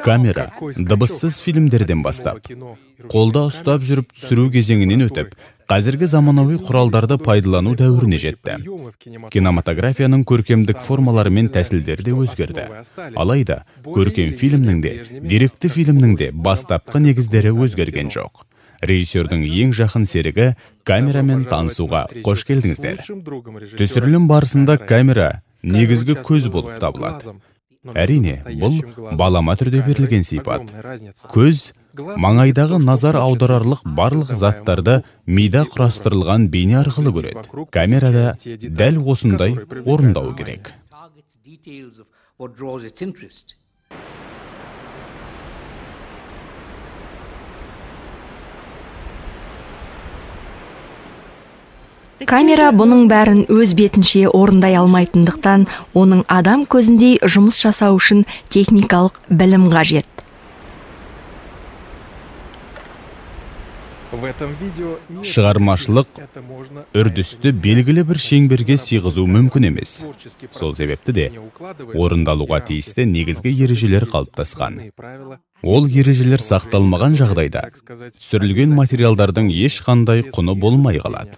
Камера дыбыссыз фильмдерден бастап, қолда ұстап жүріп түсіру кезеңінен өтіп, қазіргі заманауи құралдарды пайдалану дәуіріне жетті. Кинематографияның көркемдік формалары мен тәсілдері де өзгерді. Алайда, көркем фильмнің де, деректі фильмнің де бастапқы негіздері өзгерген жоқ. Режиссердің ең жақын серігі камерамен танысуға қош келдіңіздер. Түсірілім барысында камера негізгі көз болып табылады. Әрине, бұл балама түрде берілген сипат. Көз маңайдағы назар аударарлық барлық заттарды мида құрастырылған бейне арқылы көреді. Камерада дәл осындай орындау керек. Камера бұның бәрін өз бетінше орындай алмайтындықтан, оның адам көзіндей жұмыс жасау үшін техникалық білім қажет. Шығармашылық үрдісті белгілі бір шеңберге сыйғызу мүмкін емес. Сол себепті де орындалуға тиісті негізгі ережелер қалыптасқан. Ол ережелер сақталмаған жағдайда түсірілген материалдардың ешқандай құны болмай қалады.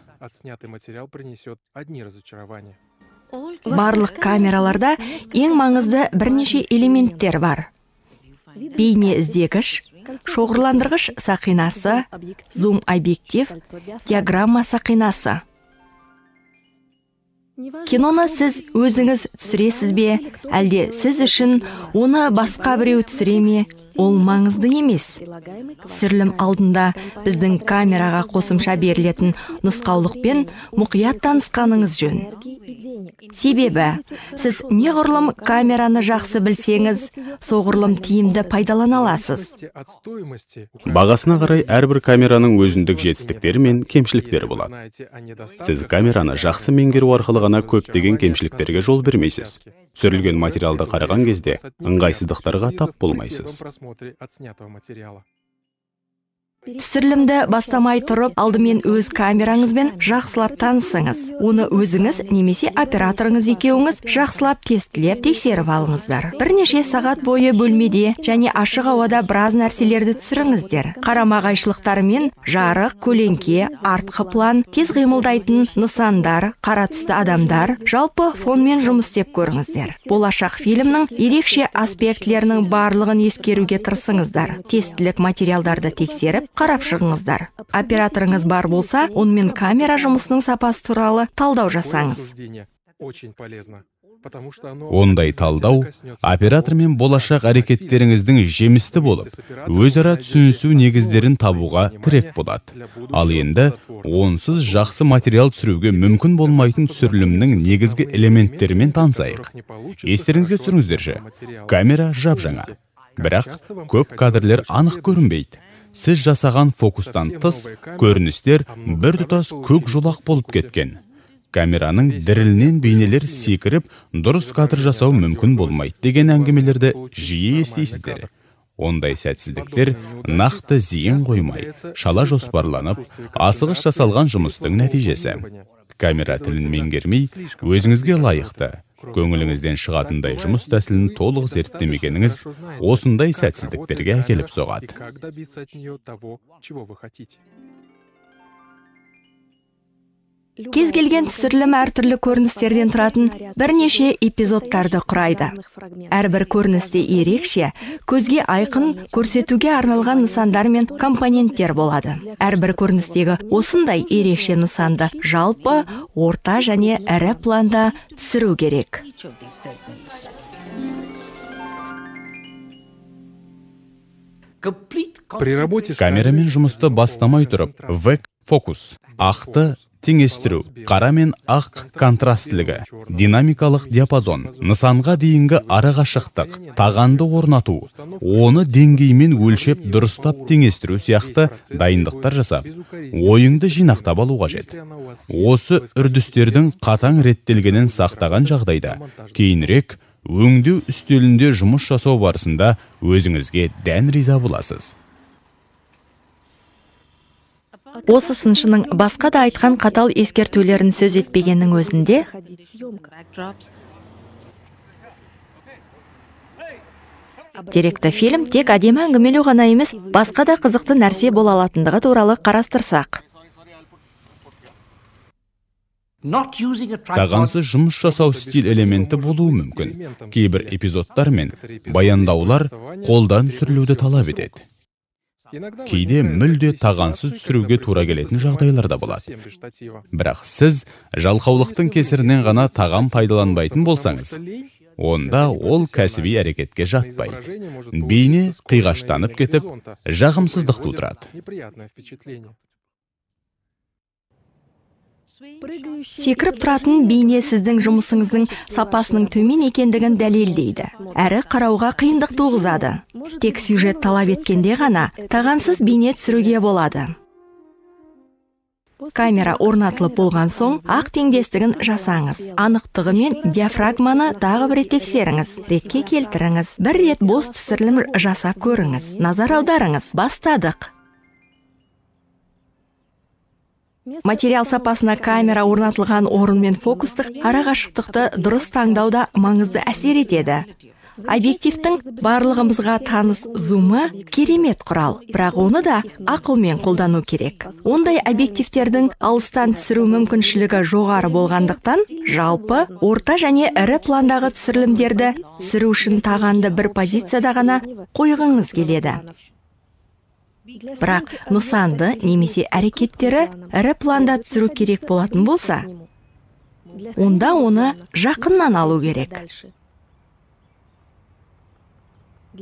Барлық камераларда ең маңызды бірнеше элементтер бар. Бейне іздегіш, шоғырландырғыш сақинасы, зум объектив, диаграмма сақинасы. Киноны сіз өзіңіз түсіресіз бе, әлде сіз үшін оны басқа біреу түсіре ме, ол маңызды емес. Түсірілім алдында біздің камераға қосымша берілетін нұсқаулықпен мұқият танысқаныңыз жөн. Себебі, сіз неғұрлым камераны жақсы білсеңіз, соғұрлым тиімді пайдалана аласыз. Бағасына қарай әрбір камераның өзіндік жетістіктері мен кемшіліктері болады. Сіз камераны жақсы меңгеру арқылы ғана көптеген кемшіліктерге жол бермейсіз. Түсірілген материалды қараған кезде ыңғайсыздықтарға тап болмайсыз. Түсірілімді бастамай тұрып, алдымен өз камераңызбен жақсылап танысыңыз. Оны өзіңіз немесе операторыңыз екеуіңіз жақсылап тестілеп, тексеріп алыңыздар. Бірнеше сағат бойы бөлмеде және ашық ауада біраз нәрселерді түсіріңіздер. Қарама-қайшылықтармен жарық, көлеңке, артқы план, тез қимылдайтын нысандар, қара түсті адамдар, жалпы фонмен жұмыс істеп көріңіздер. Болашақ фильмнің ерекше аспектілерінің барлығын ескеруге тырысыңыздар. Тестілік материалдарды тексеріп, қарап шығыңыздар. Операторыңыз бар болса, онымен камера жұмысының сапасы туралы талдау жасаңыз. Ондай талдау оператормен болашақ әрекеттеріңіздің жемісті болып, өзара түсінісу негіздерін табуға тірек болады. Ал енді онсыз жақсы материал түсіруге мүмкін болмайтын түсірілімнің негізгі элементтерімен танысайық. Естеріңізге түсіріңіздерші, камера жап-жаңа, бірақ көп кадрлер анық көрінбейді. Сіз жасаған фокустан тыс көріністер бір тұтас көк жолақ болып кеткен. Камераның дірілінен бейнелер секіріп, дұрыс кадр жасау мүмкін болмайды деген әңгімелерді жиі естейсіздер. Ондай сәтсіздіктер нақты зейін қоймай, шала жоспарланып, асығыс жасалған жұмыстың нәтижесі. Камера тілін меңгермей, өзіңізге лайықты, көңіліңізден шығатындай жұмыс тәсілін толық зерттемегеніңіз осындай сәтсіздіктерге әкеліп соғады. Кез келген түсірілім әртүрлі көріністерден тұратын бірнеше эпизодтарды құрайды. Әрбір көріністе ерекше, көзге айқын көрсетуге арналған нысандар мен компоненттер болады. Әрбір көріністегі осындай ерекше нысанды жалпы, орта және ірі планда түсіру керек. Камерамен жұмысты бастамай тұрып, фокус, ақты теңестіру, қара мен ақ контрастлігі, динамикалық диапазон, нысанға дейінгі арақашықтық, тағанды орнату, оны деңгеймен өлшеп дұрыстап теңестіру сияқты дайындықтар жасап, ойыңды жинақтап алу қажет. Осы үрдістердің қатаң реттелгенін сақтаған жағдайда, кейінірек өңдеу үстелінде жұмыс жасау барысында өзіңізге дән риза боласыз. Осы сыншының басқа да айтқан қатал ескертулерін сөз етпегеннің өзінде, Деректі фильм тек әдемі әңгімелеу ғана емес, басқа да қызықты нәрсе бола алатындығы туралы қарастырсақ. Тағансыз жұмыс жасау стиль элементі болуы мүмкін. Кейбір эпизодтар мен баяндаулар қолдан түсірілуді талап етеді. Кейде мүлде тағансыз түсіруге тура келетін жағдайлар да болады. Бірақ сіз жалқаулықтың кесірінен ғана тағам пайдаланбайтын болсаңыз, онда ол кәсіби әрекетке жатпайды. Бейне қиғаштанып кетіп, жағымсыздық тудырады. Секіріп тұратын бейне сіздің жұмысыңыздың сапасының төмен екендігін дәлелдейді. Әрі қарауға қиындық туғызады. Тек сюжет талап еткенде ғана тағансыз бейне түсіруге болады. Камера орнатылып болған соң, ақ теңдестігін жасаңыз. Анықтығы мен диафрагманы тағы бір рет тексеріңіз. Ретке келтіріңіз. Бір рет бос түсірілім жасап көріңіз. Назар аударыңыз. Бастадық. Материал сапасына камера орнатылған орын мен фокустық арақашықтықты дұрыс таңдауда маңызды әсер етеді. Объективтің барлығымызға таныс зумы керемет құрал, бірақ оны да ақылмен қолдану керек. Ондай объективтердің алыстан түсіру мүмкіншілігі жоғары болғандықтан, жалпы орта және ірі пландағы түсірілімдерді түсіру үшін тағанды бір позицияда ғана қойғыңыз келеді. Бірақ нысанды немесе әрекеттері ірі планда түсіру керек болатын болса, онда оны жақыннан алу керек.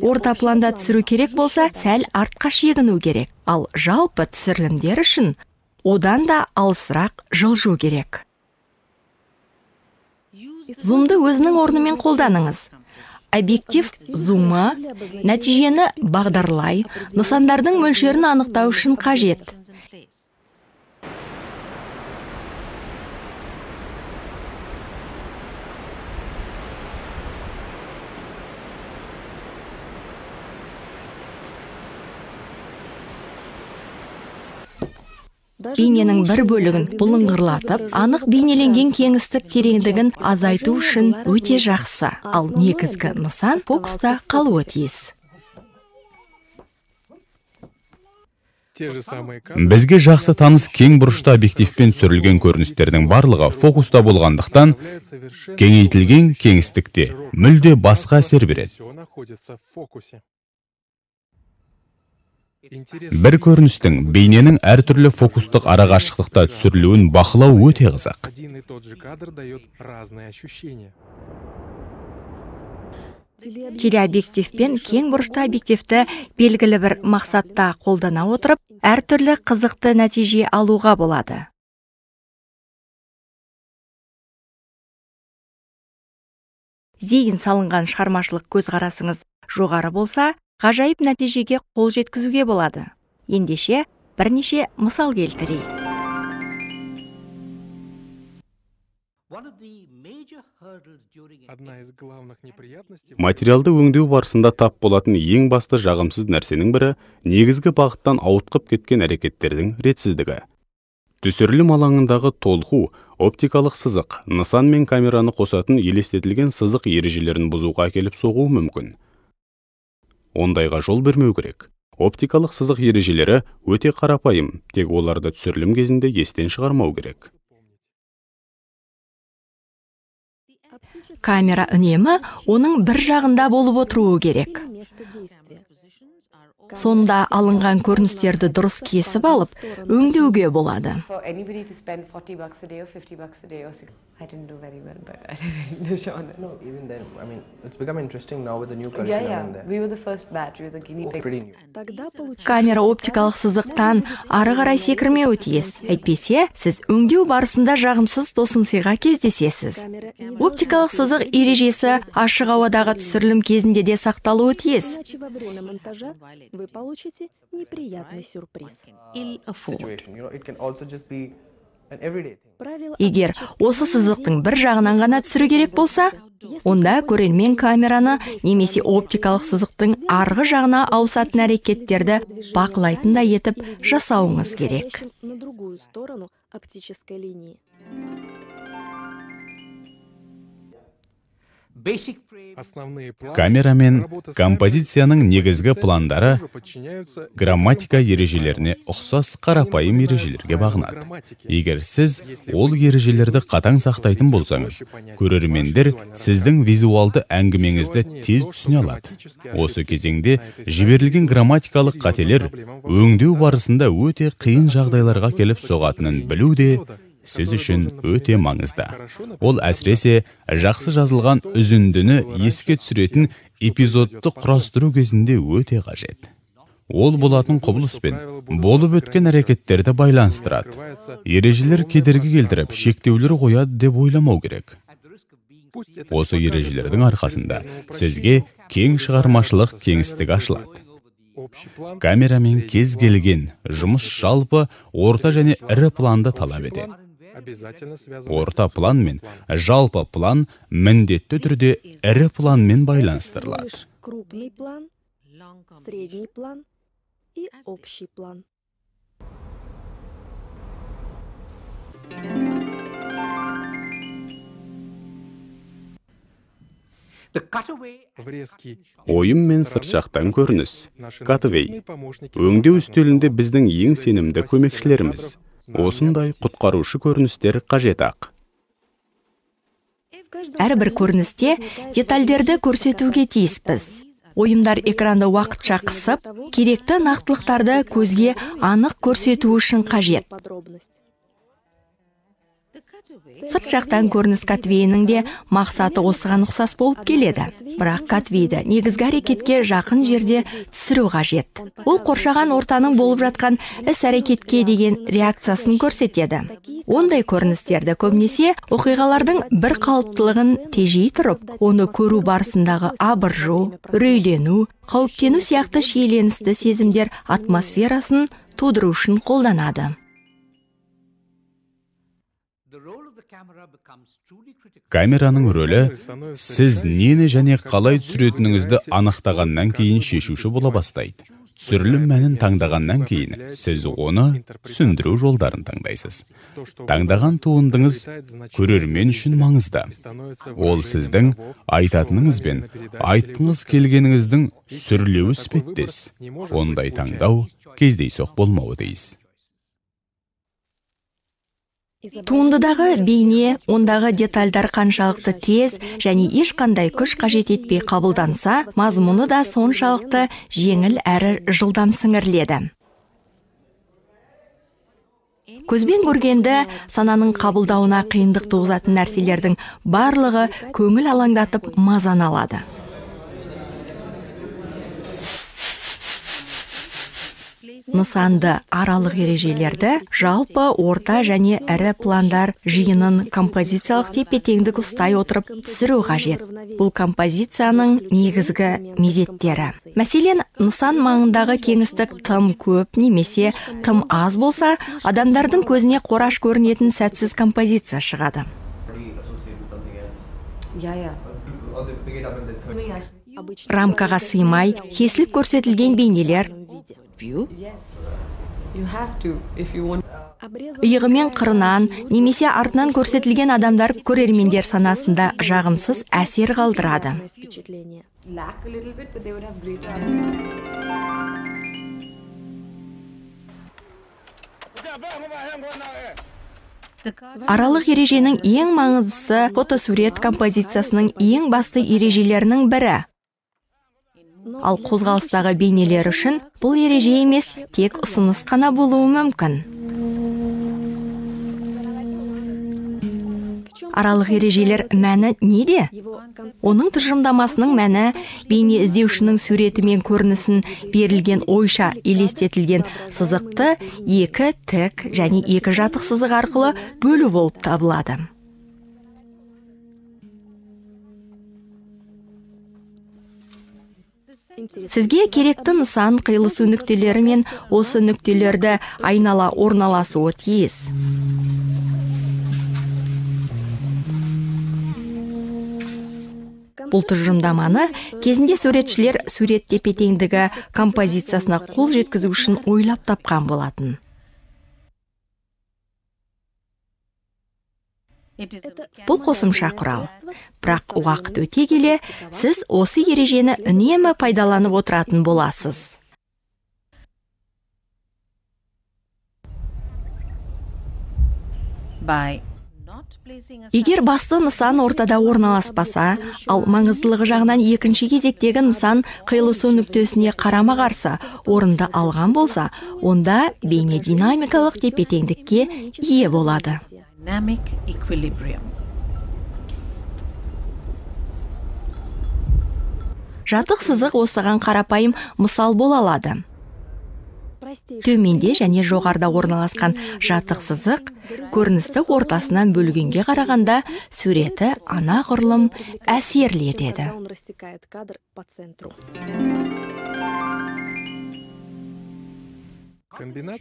Орта планда түсіру керек болса, сәл артқа шегіну керек. Ал жалпы түсірілімдер үшін одан да алысырақ жылжу керек. Зумды өзінің орнымен қолданыңыз. Объектив зумы нәтижені бағдарлай, нысандардың мөлшерін анықтау үшін қажет. Бейненің бір бөлігін бұлыңғырлатып, анық бейнеленген кеңістік тереңдігін азайту үшін өте жақсы, ал негізгі нысан фокуста қалуы тиіс. Бізге жақсы таныс кең бұрышты объективпен түсірілген көріністердің барлығы фокуста болғандықтан, кеңейтілген кеңістікте мүлде басқа әсер береді. Бір көріністің бейненің әртүрлі фокустық арақашықтықта түсірілуін бақылау өте қызық. Телеобъектив пен кең бұрышты объективті белгілі бір мақсатта қолдана отырып, әртүрлі қызықты нәтиже алуға болады. Зейін салынған шығармашылық көзқарасыңыз жоғары болса, ғажайып нәтижеге қол жеткізуге болады. Ендеше, бірнеше мысал келтірейік. Материалды өңдеу барысында тап болатын ең басты жағымсыз нәрсенің бірі негізгі бағыттан ауытқып кеткен әрекеттердің ретсіздігі. Түсірілім алаңындағы толқу, оптикалық сызық, нысан мен камераны қосатын елестетілген сызық ережелерін бұзуға әкеліп соғуы мүмкін. Ондайға жол бермеу керек. Оптикалық сызық ережелері өте қарапайым, тек оларды түсірілім кезінде естен шығармау керек. Камера үнемі оның бір жағында болып отыруы керек. Сонда алынған көріністерді дұрыс кесіп алып, өңдеуге болады. Камера оптикалық сызықтан ары қарай секірмеуі тиіс. Әйтпесе, сіз өңдеу барысында жағымсыз тосынсыйға кездесесіз. Оптикалық сызық ережесі ашық ауадағы түсірілім кезінде де сақталуы тиіс. Вы получите неприятный сюрприз. Егер осы сызықтың бір жағынан ғана түсіру керек болса, онда көрермен камераны немесе оптикалық сызықтың арғы жағына ауысатын әрекеттерді бақылайтындай етіп жасауыңыз керек. Камера мен композицияның негізгі пландары грамматика ережелеріне ұқсас қарапайым ережелерге бағынады. Егер сіз ол ережелерді қатаң сақтайтын болсаңыз, көрермендер сіздің визуалды әңгімеңізді тез түсіне алады. Осы кезеңде жіберілген грамматикалық қателер өңдеу барысында өте қиын жағдайларға келіп соғатынын білу де сіз үшін өте маңызды. Ол әсіресе жақсы жазылған үзіндіні еске түсіретін эпизодты құрастыру кезінде өте қажет. Ол болатын құбылыспен болып өткен әрекеттерді байланыстырады. Ережелер кедергі келтіріп, шектеулер қояды деп ойламау керек. Осы ережелердің арқасында сізге кең шығармашылық кеңістік ашылады. Камерамен кез келген жұмыс жалпы, орта және ірі планды талап етеді. Орта план мен жалпы план міндетті түрде ірі планмен байланыстырылады. Крупный план, средний план и общий план. Ойым мен сыртжақтан көрініс. Катвей. Өңдеу үстелінде біздің ең сенімді көмекшілеріміз. Осындай құтқарушы көріністер қажет ақ. Әрбір көріністе детальдерді көрсетуге тиіспіз. Ойымдар экранды уақытша қысып, керекті нақтылықтарды көзге анық көрсету үшін қажет. Сырт жақтан көрініс Катвейінің де мақсаты осыған ұқсас болып келеді. Бірақ Катвейді негізгі әрекетке жақын жерде түсіру қажет. Ол қоршаған ортаның болып жатқан іс-әрекетке деген реакциясын көрсетеді. Ондай көріністерді көбінесе оқиғалардың бір қалыптылығын тежей тұрып, оны көру барысындағы абыржу, үрейлену, қауіптену сияқты шиеленісті сезімдер атмосферасын тудыру үшін қолданады. Камераның рөлі сіз нені және қалай түсіретініңізді анықтағаннан кейін шешуші бола бастайды. Түсірілім мәнін таңдағаннан кейін сіз оны түсіндіру жолдарын таңдайсыз. Таңдаған туындыңыз көрермен үшін маңызды. Ол сіздің айтатыныңыз бен айтқыңыз келгеніңіздің сүрлеуі іспеттес. Ондай таңдау кездейсоқ болмауы тиіс. Туындыдағы бейне, ондағы детальдар қаншалықты тез және ешқандай күш қажет етпей қабылданса, мазмұны да соншалықты жеңіл әрі жылдам сіңіріледі. Көзбен көргенді сананың қабылдауына қиындық туғызатын нәрселердің барлығы көңіл алаңдатып мазаны алады. Нысанды аралық ережелерді жалпы, орта және ірі пландар жиынын композициялық тепе-теңдік ұстай отырып түсіру қажет. Бұл композицияның негізгі мезеттері. Мәселен, нысан маңындағы кеңістік тым көп немесе тым аз болса, адамдардың көзіне қораш көрінетін сәтсіз композиция шығады. Рамкаға сыймай, кесіліп көрсетілген бейнелер, иығымен қырынан немесе артынан көрсетілген адамдар көрермендер санасында жағымсыз әсер қалдырады. Аралық ереженің ең маңыздысы фотосурет композициясының ең басты ережелерінің бірі. Ал қозғалыстағы бейнелер үшін бұл ереже емес, тек ұсыныс қана болуы мүмкін. Аралық ережелер мәні неде? Оның тұжырымдамасының мәні бейне іздеушінің суреті мен көрінісін берілген ойша елестетілген сызықты екі тік және екі жатық сызық арқылы бөлу болып табылады. Сізге керекті нысан қиылысу нүктелері мен осы нүктелерді айнала орналасуы тиіс. Бұл тұжырымдаманы кезінде суретшілер сурет тепе-теңдігі композициясына қол жеткізу үшін ойлап тапқан болатын. Бұл қосымша құрал. Бірақ уақыт өте келе, сіз осы ережені үнемі пайдаланып отыратын боласыз. Егер басты нысан ортада орналаспаса, ал маңыздылығы жағынан екінші кезектегі нысан қиылысу нүктесіне қарама-қарсы орынды алған болса, онда бейнединамикалық тепе-теңдікке ие болады. Жатық сызық осыған қарапайым мысал бола алады. Төменде және жоғарда орналасқан жатық сызық көріністі ортасынан бөлгенге қарағанда суреті анағұрлым әсерлі етеді.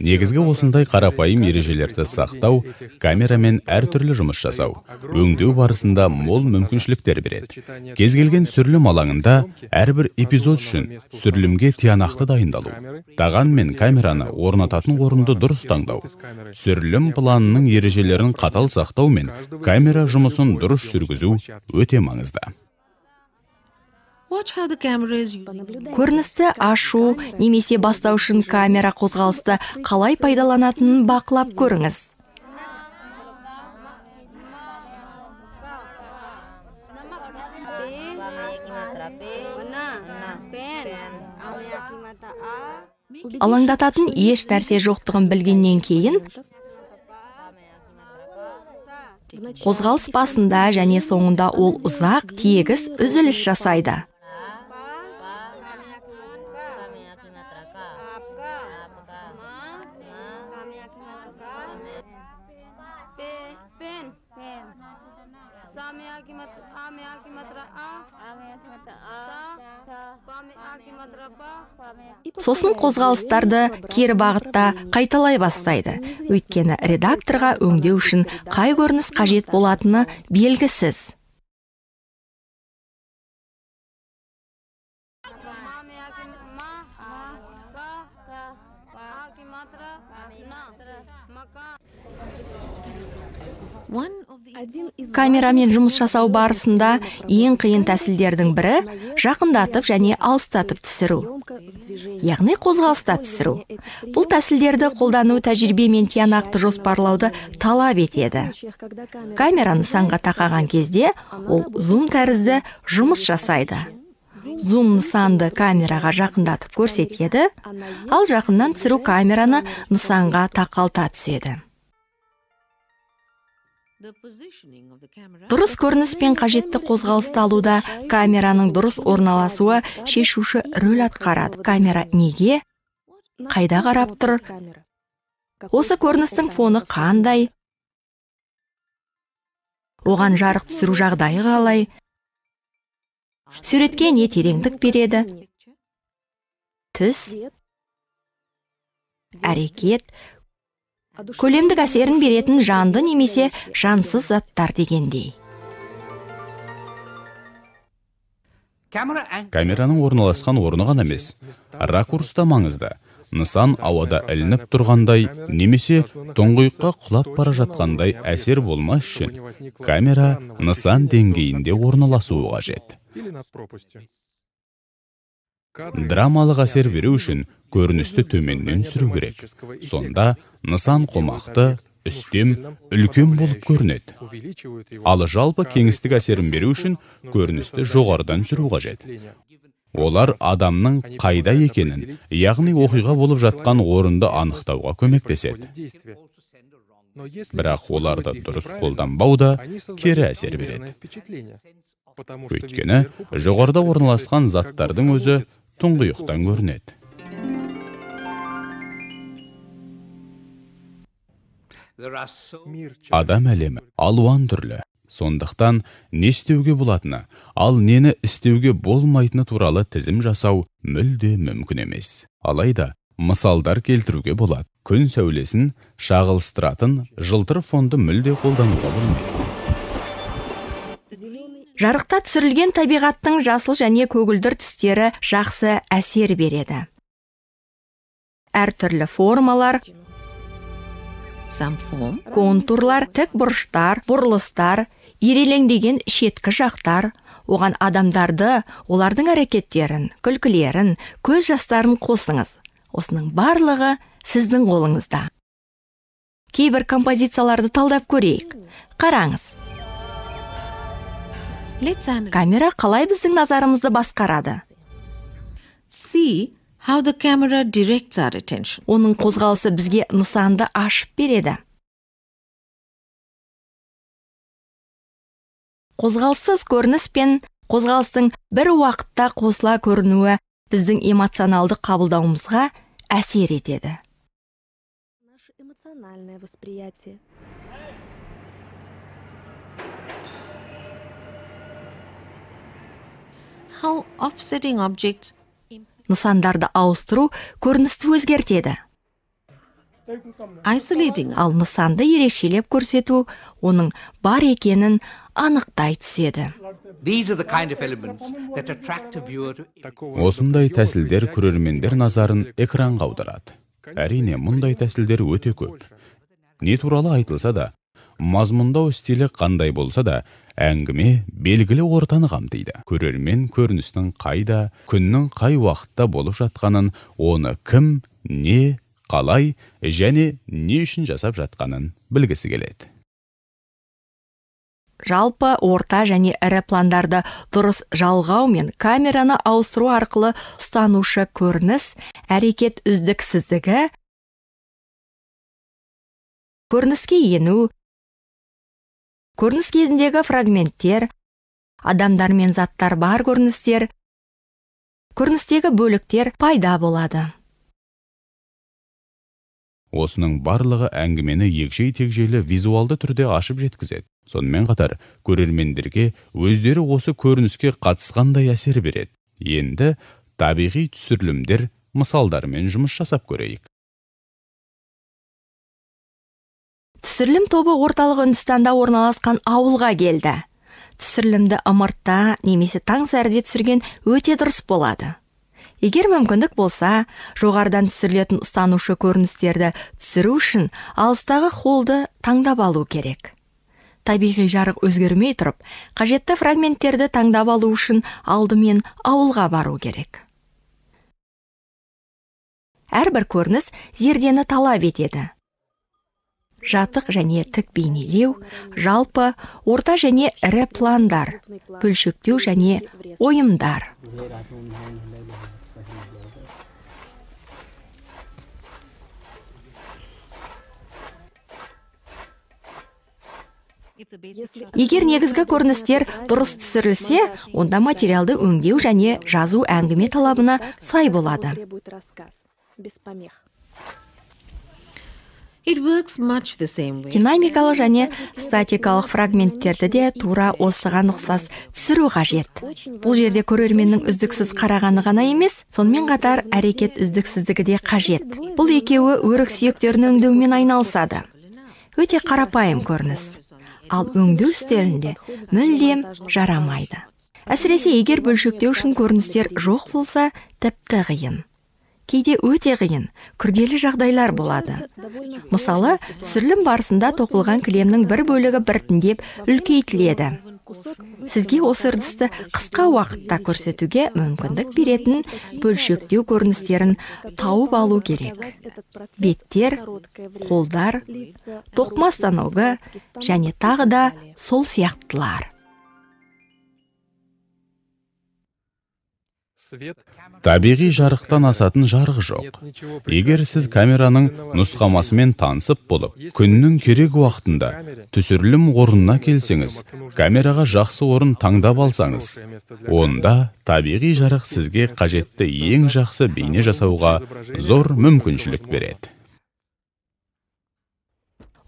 Негізгі осындай қарапайым ережелерді сақтау, камерамен әртүрлі жұмыс жасау, өңдеу барысында мол мүмкіншіліктер береді. Кез келген түсірілім алаңында әрбір эпизод үшін түсірілімге тиянақты дайындалу, таған мен камераны орнататын орынды дұрыс таңдау, түсірілім планының ережелерін қатал сақтау мен камера жұмысын дұрыс жүргізу өте маңызды. Көріністі ашу немесе бастау үшін камера қозғалысты қалай пайдаланатынын бақылап көріңіз. Алаңдататын еш нәрсе жоқтығын білгеннен кейін, қозғалыс басында және соңында ол ұзақ тегіс үзіліс жасайды. Сосын қозғалыстарды кері бағытта қайталай бастайды. Өйткені редакторға өңдеу үшін қай көрініс қажет болатыны белгісіз. Камерамен жұмыс жасау барысында ең қиын тәсілдердің бірі жақындатып және алыстатып түсіру. Яғни қозғалыста түсіру. Бұл тәсілдерді қолдану тәжірибе мен тиянақты жоспарлауды талап етеді. Камера нысанға тақаған кезде ол зум тәрізді жұмыс жасайды. Зум нысанды камераға жақындатып көрсетеді, ал жақыннан түсіру камераны нысанға тақалта түседі. Дұрыс көрініс пен қажетті қозғалысты алуда камераның дұрыс орналасуы шешуші рөл атқарады. Камера неге? Қайда қарап тұр? Осы көріністің фоны қандай? Оған жарық түсіру жағдайы қалай? Суретке не тереңдік береді? Түс, әрекет, көлемдік әсерін беретін жанды немесе жансыз заттар дегендей. Камераның орналасқан орны ғана емес, ракурста маңызды. Нысан ауада ілініп тұрғандай, немесе тұңғиыққа құлап бара жатқандай әсер болмас үшін, камера нысан деңгейінде орналасуы қажет. Драмалық әсер беру үшін көріністі төменнен сүру керек. Сонда нысан қомақты, үстем, үлкен болып көрінеді. Ал жалпы кеңістік әсерін беру үшін көріністі жоғарыдан сүру қажет. Олар адамның қайда екенін, яғни оқиға болып жатқан орынды анықтауға көмектеседі. Бірақ оларды дұрыс қолданбау да кері әсер береді. Өйткені жоғарыда орналасқан заттардың өзі тұңғиықтан көрінеді. Адам әлемі алуан түрлі. Сондықтан не істеуге болатыны, ал нені істеуге болмайтыны туралы тізім жасау мүлде мүмкін емес. Алайда мысалдар келтіруге болады. Күн сәулесін шағылыстыратын жылтыр фонды мүлде қолдануға болмайды. Жарықта түсірілген табиғаттың жасыл және көгілдір түстері жақсы әсер береді. Әртүрлі формалар, some form. Контурлар, тік бұрыштар, бұрылыстар, ирелеңдеген шеткі жақтар, оған адамдарды, олардың әрекеттерін, күлкілерін, көз жастарын қосыңыз. Осының барлығы сіздің қолыңызда. Кейбір композицияларды талдап көрейік. Қараңыз. Let's Камера қалай біздің назарымызды басқарады? see how the camera directs our attention. Оның қозғалысы бізге нысанды ашып береді. Қозғалыссыз көрініс пен қозғалыстың бір уақытта қосыла көрінуі біздің эмоционалды қабылдауымызға әсер етеді. Наше эмоциональное восприятие. How offsetting objects Нысандарды ауыстыру көріністі өзгертеді. isolating Ал нысанды ерекшелеп көрсету оның бар екенін анықтай түседі. These are the kind of elements that attract a viewer to Осындай тәсілдер көрермендер назарын экранға аударады. Әрине, мұндай тәсілдер өте көп. Не туралы айтылса да, мазмұндау стилі қандай болса да, әңгіме белгілі ортаны қамтиды. Көрермен көріністің қайда, күннің қай уақытта болып жатқанын, оны кім, не, қалай және не үшін жасап жатқанын білгісі келеді. Жалпы орта және ірі пландарды дұрыс жалғау мен камераны ауыстыру арқылы ұстанушы көрініс, әрекет үздіксіздігі, көрініске ену, көрініс кезіндегі фрагменттер, адамдар мен заттар бар көріністер, көріністегі бөліктер пайда болады. Осының барлығы әңгімені егжей-тегжейлі визуалды түрде ашып жеткізеді. Сонымен қатар, көрермендерге өздері осы көрініске қатысқандай әсер береді. Енді табиғи түсірілімдер мысалдарымен жұмыс жасап көрейік. Түсірілім тобы орталық Үндістанда орналасқан ауылға келді. Түсірілімді ымыртта немесе таң сәріде түсірген өте дұрыс болады. Егер мүмкіндік болса, жоғарыдан түсірілетін ұстанушы көріністерді түсіру үшін алыстағы холлды таңдап алу керек. Табиғи жарық өзгермей тұрып, қажетті фрагменттерді таңдап алу үшін алдымен ауылға бару керек. Әрбір көрініс зердені талап етеді. Жатық және тік бейнелеу, жалпы, орта және ірі пландар, бөлшектеу және ойымдар. Егер негізгі көріністер дұрыс түсірілсе, онда материалды өңдеу және жазу әңгіме талабына сай болады. Требует рассказ. Без помех. It works much the same way. Динамикалық және статикалық фрагменттерді де тура осыған ұқсас түсіру қажет. Бұл жерде көрерменнің үздіксіз қарағаны ғана емес, сонымен қатар әрекет үздіксіздігі де қажет. Бұл екеуі өрік сүйектерін өңдеумен айналысады. Өте қарапайым көрініс. Ал өңдеу стилінде мүлдем жарамайды. Әсіресе егер бөлшектеу үшін көріністер жоқ болса, тіпті қиын. Кейде өте қиын, күрделі жағдайлар болады. Мысалы, түсірілім барысында тоқылған кілемнің бір бөлігі біртіндеп үлкейтіледі. Сізге осы үрдісті қысқа уақытта көрсетуге мүмкіндік беретін бөлшектеу көріністерін тауып алу керек. Беттер, қолдар, тоқыма станогы және тағы да сол сияқтылар. Табиғи жарықтан асатын жарық жоқ. Егер сіз камераның нұсқамасымен танысып болып, күннің керек уақытында түсірілім орнына келсеңіз, камераға жақсы орын таңдап алсаңыз, онда табиғи жарық сізге қажетті ең жақсы бейне жасауға зор мүмкіншілік береді.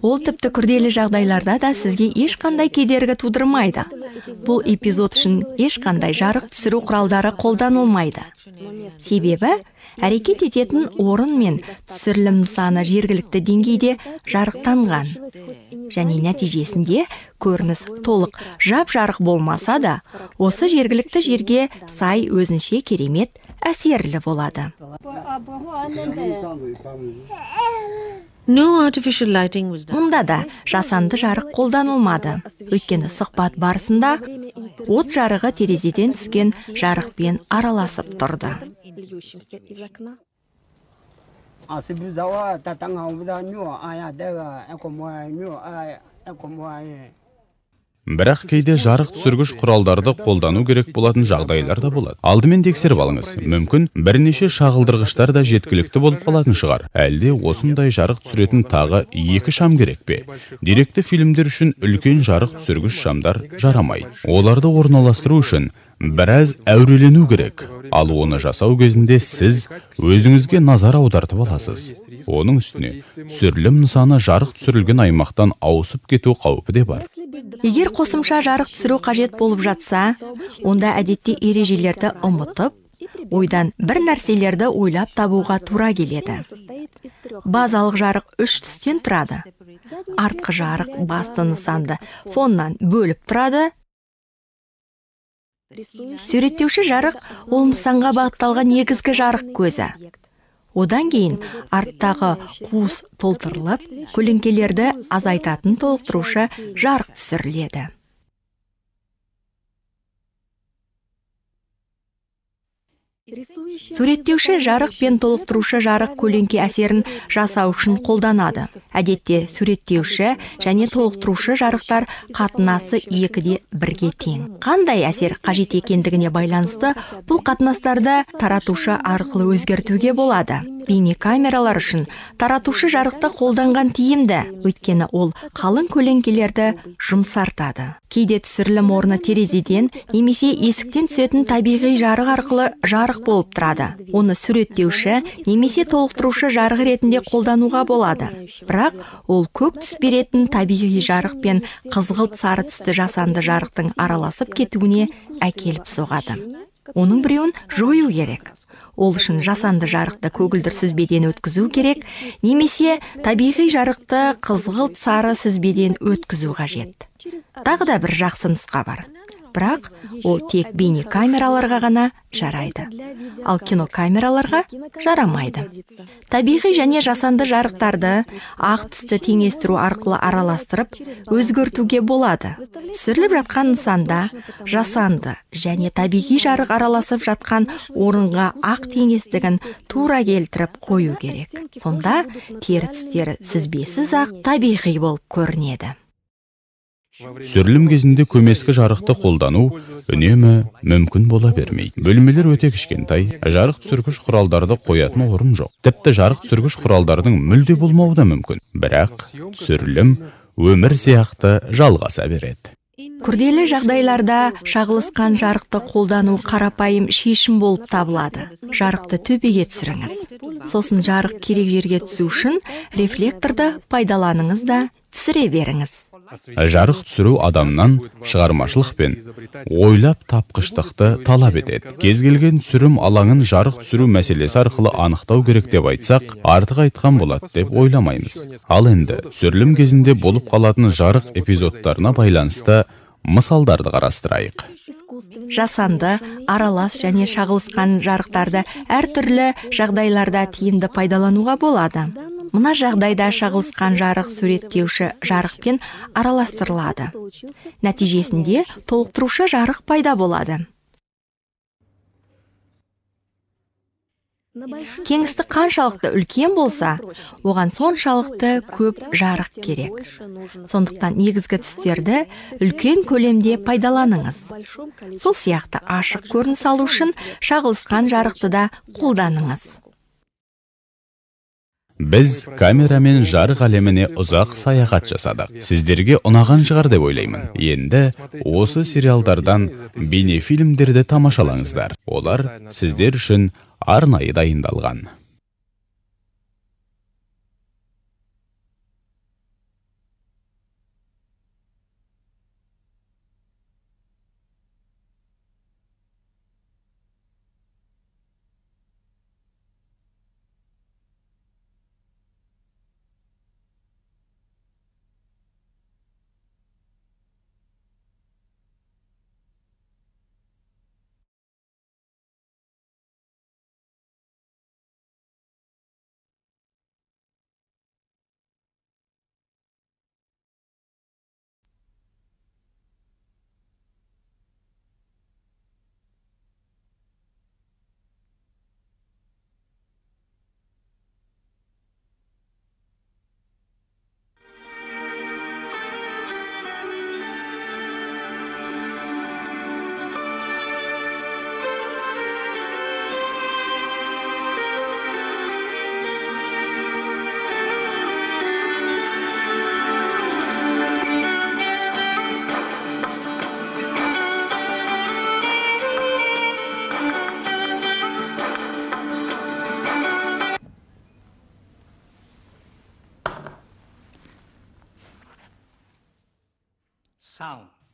Ол тіпті күрделі жағдайларда да сізге ешқандай кедергі тудырмайды. Бұл эпизод үшін ешқандай жарық түсіру құралдары қолданылмайды. Себебі, әрекет ететін орын мен түсірілім нысаны жергілікті деңгейде жарықтанған. Және нәтижесінде көрініс толық жап-жарық болмаса да, осы жергілікті жерге сай өзінше керемет әсерлі болады. No artificial lighting was done. Мұнда да жасанды жарық қолданылмады. Өйткені сұхбат барысында от жарығы терезеден түскен жарықпен араласып тұрды. Льющимся из окна. Бірақ кейде жарық түсіргіш құралдарды қолдану керек болатын жағдайлар да болады. Алдымен тексеріп алыңыз. Мүмкін бірнеше шағылдырғыштар да жеткілікті болып қалатын шығар. Әлде осындай жарық түсіретін тағы 2 шам керек пе? Деректі фильмдер үшін үлкен жарық түсіргіш шамдар жарамайды. Оларды орналастыру үшін біраз әурелену керек. Ал оны жасау кезінде сіз өзіңізге назар аудартып аласыз. Оның үстіне түсірілім нысаны жарық түсірілген аймақтан ауысып кету қаупі де бар. Егер қосымша жарық түсіру қажет болып жатса, онда әдетте ережелерді ұмытып, ойдан бір нәрселерді ойлап табуға тура келеді. Базалық жарық 3 түстен тұрады. Артқы жарық басты нысанды фоннан бөліп тұрады. Суреттеуші жарық ол нысанға бағытталған негізгі жарық көзі. Одан кейін арттағы қуыс толтырылып, көлеңкелерді азайтатын толықтырушы жарық түсіріледі. Суреттеуші жарық пен толықтырушы жарық көлеңке әсерін жасау үшін қолданады. Әдетте суреттеуші және толықтырушы жарықтар қатынасы 2-де 1-ге тең. Қандай әсер қажет екендігіне байланысты бұл қатынастарды таратушы арқылы өзгертуге болады. Бейнекамералар үшін таратушы жарықты қолданған тиімді, өйткені ол қалың көлеңкелерді жұмсартады. Кейде түсірілім орны терезеден немесе есіктен түсетін табиғи жарық арқылы жарық болып тұрады. Оны суреттеуші немесе толықтырушы жарық ретінде қолдануға болады. Бірақ ол көк түс беретін табиғи жарық пен қызғылт сары түсті жасанды жарықтың араласып кетуіне әкеліп соғады. Оның біреуін жою керек. Ол үшін жасанды жарықты көгілдір сүзбеден өткізу керек, немесе табиғи жарықты қызғылт сары сүзбеден өткізу қажет. Тағы да бір жақсы нұсқа бар. Бірақ ол тек бейнекамераларға ғана жарайды. Ал кинокамераларға жарамайды. Табиғи және жасанды жарықтарды ақ түсті теңестіру арқылы араластырып, өзгертуге болады. Түсіріліп жатқан нысанда жасанды және табиғи жарық араласып жатқан орынға ақ теңестігін тура келтіріп қою керек. Сонда тері түстері сүзбесіз ақ табиғи болып көрінеді. Түсірілім кезінде көмескі жарықты қолдану үнемі мүмкін бола бермейді. Бөлмелер өте кішкентай, жарық түсіргіш құралдарды қоятын орын жоқ. Тіпті жарық түсіргіш құралдардың мүлде болмауы да мүмкін. Бірақ түсірілім өмір сияқты жалғаса береді. Күрделі жағдайларда шағылысқан жарықты қолдану қарапайым шешім болып табылады. Жарықты төбеге түсіріңіз. Сосын жарық керек жерге түсу үшін рефлекторды пайдаланыңыз да түсіре беріңіз. Жарық түсіру адамнан шығармашылық пен ойлап тапқыштықты талап етеді. Кез келген түсірім алаңын жарық түсіру мәселесі арқылы анықтау керек деп айтсақ, артық айтқан болады деп ойламаймыз. Ал енді түсірілім кезінде болып қалатын жарық эпизодтарына байланысты мысалдарды қарастырайық. Жасанды, аралас және шағылысқан жарықтарды әртүрлі жағдайларда тиімді пайдалануға болады. Мына жағдайда шағылысқан жарық суреттеуші жарықпен араластырылады. Нәтижесінде толықтырушы жарық пайда болады. Кеңістік қаншалықты үлкен болса, оған соншалықты көп жарық керек. Сондықтан негізгі түстерді үлкен көлемде пайдаланыңыз. Сол сияқты ашық көрініс алу үшін шағылысқан жарықты да қолданыңыз. Біз камерамен жарық әлеміне ұзақ саяхат жасадық. Сіздерге ұнаған шығар деп ойлаймын. Енді осы сериалдардан бейнефильмдерді тамашалаңыздар. Олар сіздер үшін арнайы дайындалған.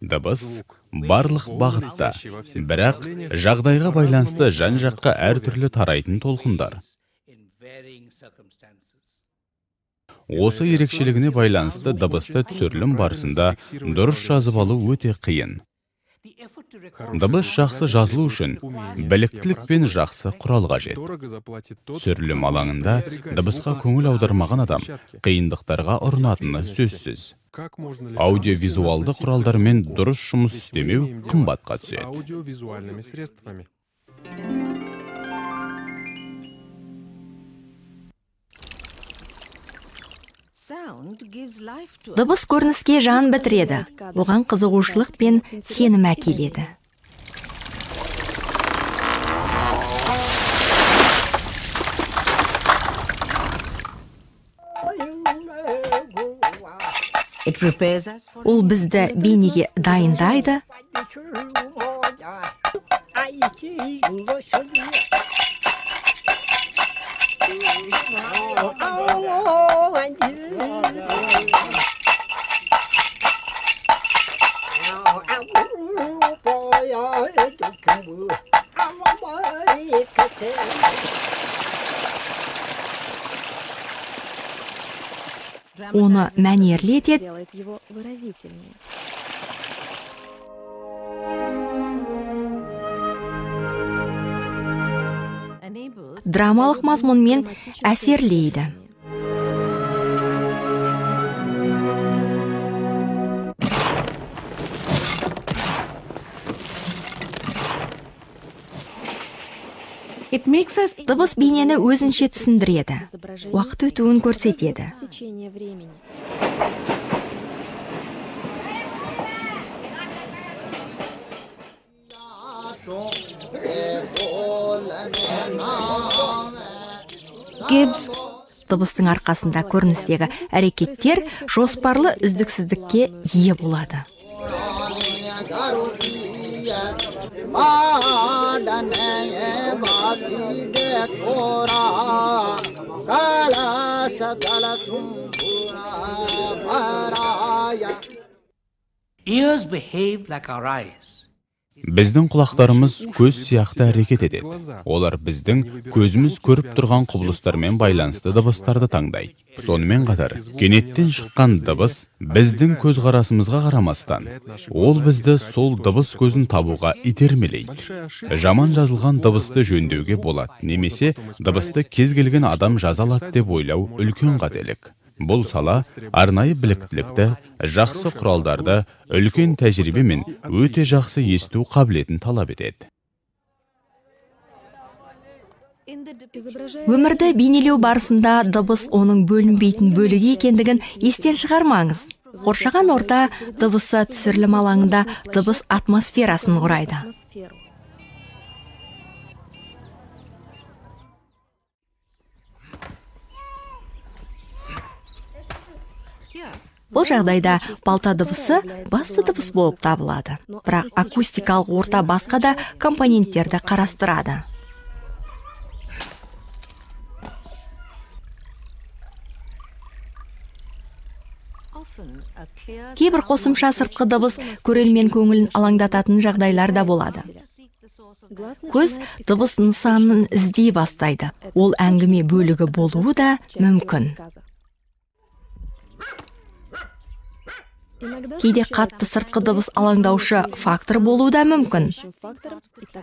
Дыбыс барлық бағытта, бірақ жағдайға байланысты жан-жаққа әртүрлі тарайтын толқындар. Осы ерекшелігіне байланысты дыбысты түсірілім барысында дұрыс жазып алу өте қиын. Дыбыс жақсы жазылу үшін біліктілік пен жақсы құрал қажет. Түсірілім алаңында дыбысқа көңіл аудармаған адам қиындықтарға ұрынатыны сөзсіз. Аудиовизуалды құралдармен дұрыс жұмыс істемеу қымбатқа түседі. Дыбыс көрініске жан бітіреді, оған қызығушылық пен сенім әкеледі. Ол бізді бейнеге дайындайды, оны мәнерлі етеді, Делает его выразительнее. драмалық мазмұнмен әсерлейді. It makes us Дыбыс бейнені өзінше түсіндіреді, уақыт өтуін көрсетеді. Течение времени. gives Дыбыстың арқасында көріністегі әрекеттер жоспарлы үздіксіздікке ие болады. Ears behave like our eyes. Біздің құлақтарымыз көз сияқты әрекет етеді. Олар біздің көзіміз көріп тұрған құбылыстармен байланысты дыбыстарды таңдайды. Сонымен қатар, кенеттен шыққан дыбыс біздің көзқарасымызға қарамастан, ол бізді сол дыбыс көзін табуға итермелейді. Жаман жазылған дыбысты жөндеуге болады, немесе дыбысты кез келген адам жаза алады деп ойлау үлкен қателік. Бұл сала арнайы біліктілікті, жақсы құралдарды, үлкен тәжірибе мен өте жақсы есту қабілетін талап етеді. Өмірді бейнелеу барысында дыбыс оның бөлінбейтін бөлігі екендігін естен шығармаңыз. Қоршаған орта дыбысы түсірілім алаңында дыбыс атмосферасын құрайды. Атмосферу. Бұл жағдайда балта дыбысы басты дыбыс болып табылады. Бірақ акустикалық орта басқа да компоненттерді қарастырады. Кейбір қосымша сыртқы дыбыс көрермен көңілін алаңдататын жағдайлар да болады. Көз дыбыс нысанын іздей бастайды. Ол әңгіме бөлігі болуы да мүмкін. Кейде қатты сыртқы дыбыс алаңдаушы фактор болуы да мүмкін.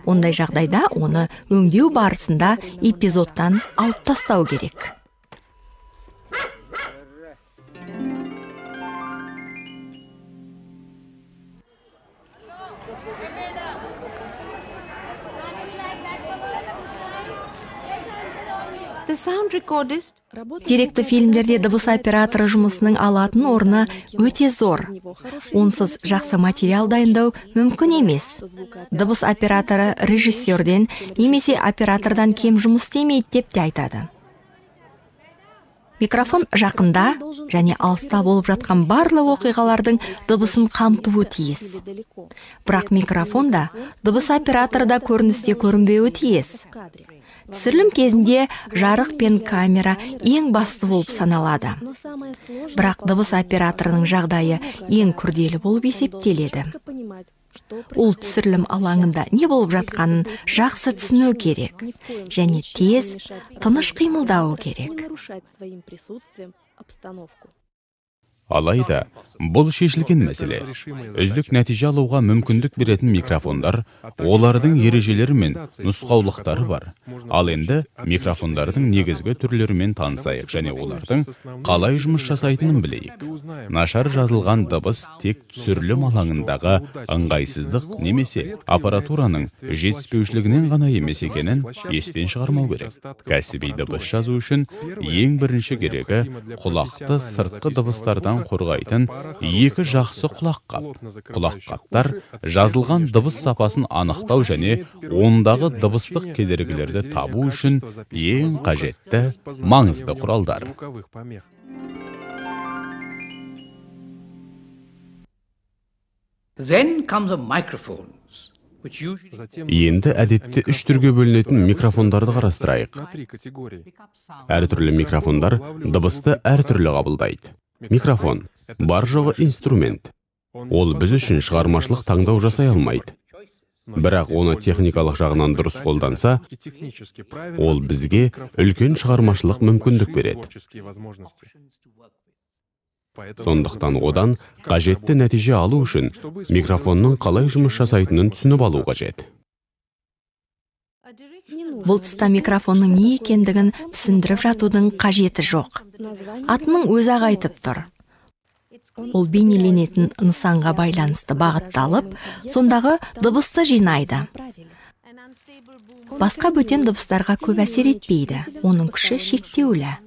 Ондай жағдайда оны өңдеу барысында эпизодтан алып тастау керек. the sound recordist Деректі фильмдерде дыбыс операторы жұмысының алатын орны өте зор. Онсыз жақсы материал дайындау мүмкін емес. Дыбыс операторы режиссерден немесе оператордан кем жұмыс істемейді деп те айтады. Микрофон жақында және алыста болып жатқан барлық оқиғалардың дыбысын қамтуы тиіс. Бірақ микрофонда дыбыс операторда көріністе көрінбеуі тиіс. Түсірілім кезінде жарық пен камера ең басты болып саналады. Бірақ дыбыс операторының жағдайы ең күрделі болып есептеледі. Ол түсірілім алаңында не болып жатқанын жақсы түсіну керек және тез, тыныш қимылдауы керек. Алайда, бұл шешілген мәселе. Үздік нәтиже алуға мүмкіндік беретін микрофондар, олардың ережелері мен нұсқаулықтары бар. Ал енді микрофондардың негізгі түрлерімен танысайық және олардың қалай жұмыс жасайтынын білейік. Нашар жазылған дыбыс тек түсірілім алаңындағы ыңғайсыздық немесе аппаратураның жетіспеушілігінен ғана емес екенін естен шығармау керек. Кәсіби дыбыс жазу үшін ең бірінші керегі құлақты сыртқы дыбыстардан қорғайтын екі жақсы құлаққап. Құлаққаптар жазылған дыбыс сапасын анықтау және ондағы дыбыстық кедергілерді табу үшін ең қажетті маңызды құралдар. Then comes the microphones, which usually Енді әдетте үш түрге бөлінетін микрофондарды қарастырайық. Әртүрлі микрофондар дыбысты әртүрлі қабылдайды. Микрофон бар жоғы инструмент. Ол біз үшін шығармашылық таңдау жасай алмайды. Бірақ оны техникалық жағынан дұрыс қолданса, ол бізге үлкен шығармашылық мүмкіндік береді. Сондықтан одан қажетті нәтиже алу үшін микрофонның қалай жұмыс жасайтынын түсініп алу қажет. Бұл тұста микрофонның не екендігін түсіндіріп жатудың қажеті жоқ. Атының өзі айтып тұр. Ол бейнеленетін нысанға байланысты бағытталып, сондағы дыбысты жинайды. Басқа бөтен дыбыстарға көп әсер етпейді, оның күші шектеулі.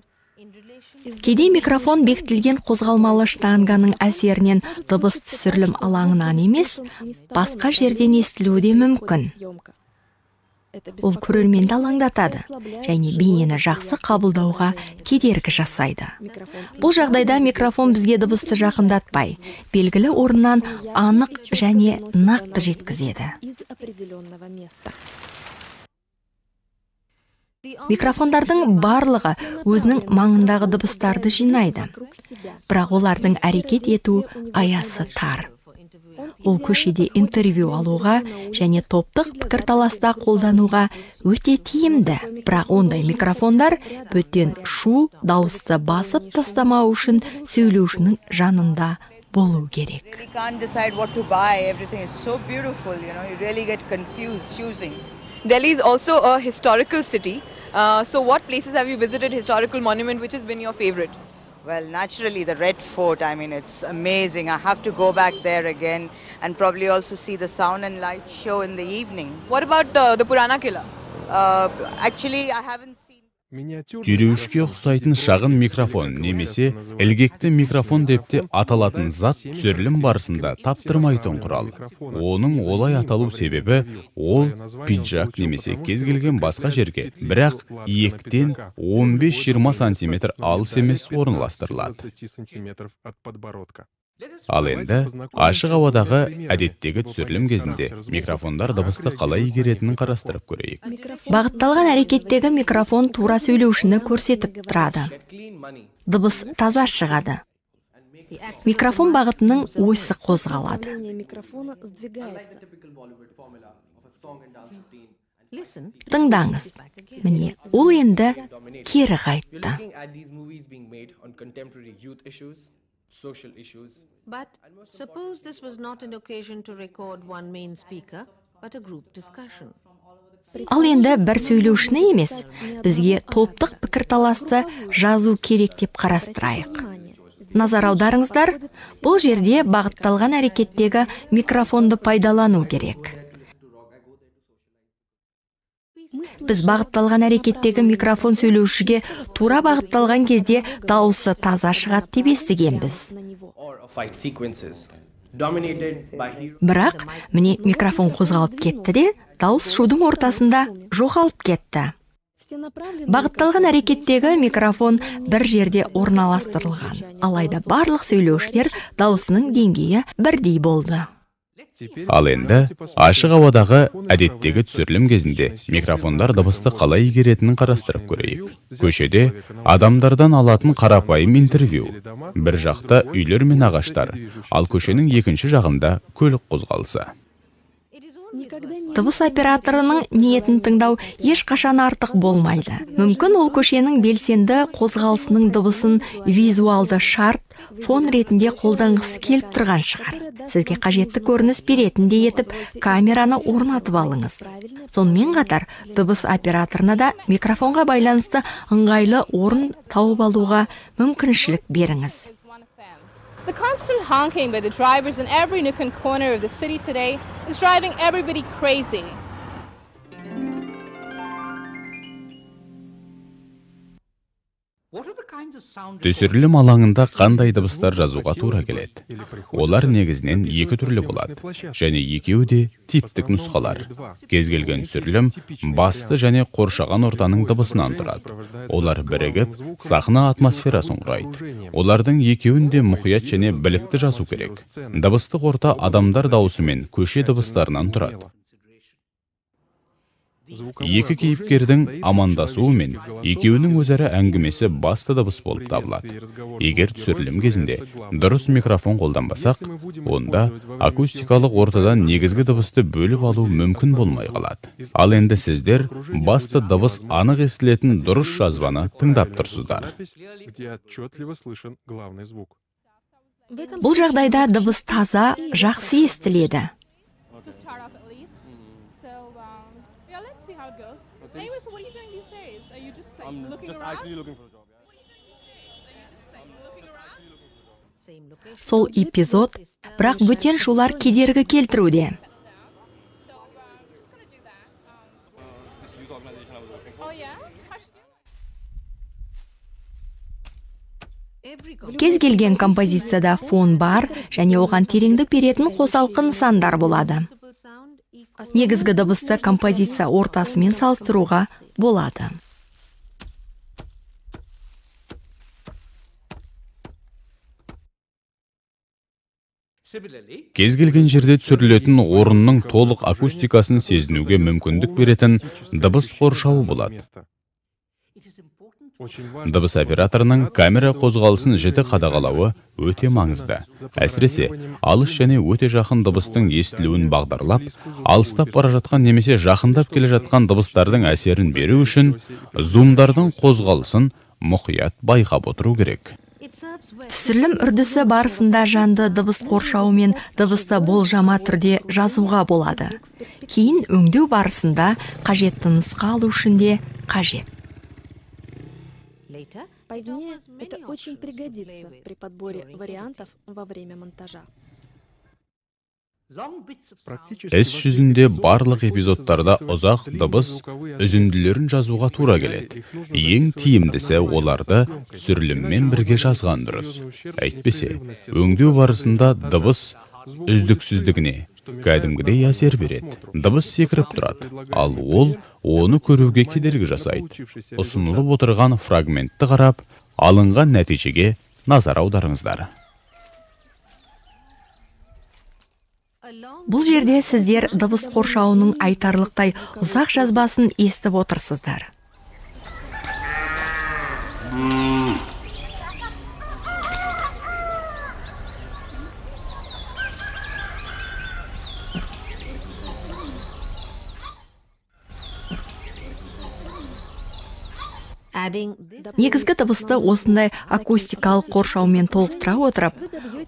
Кейде микрофон бекітілген қозғалмалы штанганың әсерінен дыбыс түсірілім алаңынан емес, басқа жерден естілуі де мүмкін. Ол көрерменді алаңдатады және бейнені жақсы қабылдауға кедергі жасайды. Бұл жағдайда микрофон бізге дыбысты жақындатпай, белгілі орыннан анық және нақты жеткізеді. Микрофондардың барлығы өзінің маңындағы дыбыстарды жинайды, бірақ олардың әрекет ету аясы тар. Ол көшеде интервью алуға және топтық пікірталаста қолдануға өте тиімді, бірақ ондай микрофондар бөтен шу, дауысты басып тастамау үшін сөйлеушінің жанында болу керек. Delhi is also a historical city. So what places have you visited, historical monument, which has been your favorite? Well, naturally, the Red Fort, I mean, it's amazing. I have to go back there again and probably also see the sound and light show in the evening. What about the Purana Killa? Actually, I haven't seen... Түйреуішке ұқсайтын шағын микрофон немесе ілгекті микрофон деп те аталатын зат түсірілім барысында таптырмайтын құрал. Оның олай аталу себебі ол пиджак немесе кез келген басқа жерге, бірақ иектен 15-20 сантиметр алыс емес орналастырылады. Ал енді ашық ауадағы әдеттегі түсірілім кезінде микрофондар дыбысты қалай игеретінін қарастырып көрейік. Бағытталған әрекеттегі микрофон тура сөйлеушіні көрсетіп тұрады. Дыбыс таза шығады. Микрофон бағытының ойсы қозғалады. Тыңдаңыз. Міне, ол енді кері қайтты. But suppose this was not an occasion to record one main speaker, but a group discussion. Ал енді бір сөйлеушіні емес, бізге топтық пікірталасты жазу керек деп қарастырайық. Назар аударыңыздар, бұл жерде бағытталған әрекеттегі микрофонды пайдалану керек. Біз бағытталған әрекеттегі микрофон сөйлеушіге тура бағытталған кезде дауысы таза шығады деп естігенбіз. Бірақ, міне микрофон қозғалып кетті де, дауыс шудың ортасында жоғалып кетті. Бағытталған әрекеттегі микрофон бір жерде орналастырылған, алайда барлық сөйлеушілер дауысының деңгейі бірдей болды. Ал енді ашық ауадағы әдеттегі түсірілім кезінде микрофондар дыбысты қалай игеретінін қарастырып көрейік. Көшеде адамдардан алатын қарапайым интервью. Бір жақта үйлер мен ағаштар, ал көшенің екінші жағында көлік қозғалысы. Дыбыс операторының ниетін тыңдау ешқашан артық болмайды. Мүмкін ол көшенің белсенді қозғалысының дыбысын визуалды шарт, фон ретінде қолданғысы келіп тұрған шығар. Сізге қажетті көрініс беретіндей етіп камераны орнатып алыңыз. Сонымен қатар, дыбыс операторына да микрофонға байланысты ыңғайлы орын тауып алуға мүмкіншілік беріңіз. The constant honking by the drivers in every nook and corner of the city today is driving everybody crazy. Түсірілім алаңында қандай дыбыстар жазуға тура келеді? Олар негізінен екі түрлі болады, және екеуі де типтік нұсқалар. Кез келген түсірілім басты және қоршаған ортаның дыбысынан тұрады. Олар бірігіп, сахна атмосферасын құрайды. Олардың екеуін де мұқият және білікті жазу керек. Дыбыстық орта адамдар дауысы мен көше дыбыстарынан тұрады. Екі кейіпкердің амандасуы мен екеуінің өзара әңгімесі басты дыбыс болып табылады. Егер түсірілім кезінде дұрыс микрофон қолданбасақ, онда акустикалық ортадан негізгі дыбысты бөліп алу мүмкін болмай қалады. Ал енді сіздер басты дыбыс анық естілетін дұрыс жазбаны тыңдап тұрсыздар. Бұл жағдайда дыбыс таза, жақсы естіледі. Anyway, so what are you doing these days? Are you just like looking around? Сол эпизод, бірақ бөтен шулар кедергі келтіруде. Кез келген композицияда фон бар, және оған тереңдік беретін қосалқы нысандар болады. Негізгі дыбысты композиция ортасымен салыстыруға болады. Кез келген жерде түсірілетін орынның толық акустикасын сезінуге мүмкіндік беретін дыбыс қоршауы болады. Дыбыс операторының камера қозғалысын жіті қадағалауы өте маңызды. Әсіресе, алыс және өте жақын дыбыстың естілуін бағдарлап, алыстап бара жатқан немесе жақындап келе жатқан дыбыстардың әсерін беру үшін зумдардың қозғалысын мұқият байқап отыру керек. Түсірілім үрдісі барысында жанды дыбыс қоршауы мен дыбысты болжама түрде жазуға болады. Кейін өңдеу барысында қажетті нұсқа алу үшін де қажет. Позднее это очень пригодится при подборе вариантов во время монтажа. Іс жүзінде барлық эпизодтарда ұзақ дыбыс үзінділерін жазуға тура келеді. Ең тиімдісі оларды түсіріліммен бірге жазған дұрыс. Әйтпесе, өңдеу барысында дыбыс үздіксіздігіне кәдімгідей әсер береді. Дыбыс секіріп тұрады, ал ол оны көруге кедергі жасайды. Ұсынылып отырған фрагментті қарап, алынған нәтижеге назар аударыңыздар. Бұл жерде сіздер дыбыс қоршауының айтарлықтай ұзақ жазбасын естіп отырсыздар. Негізгі дыбысты осындай акустикалық қоршаумен толықтыра отырып,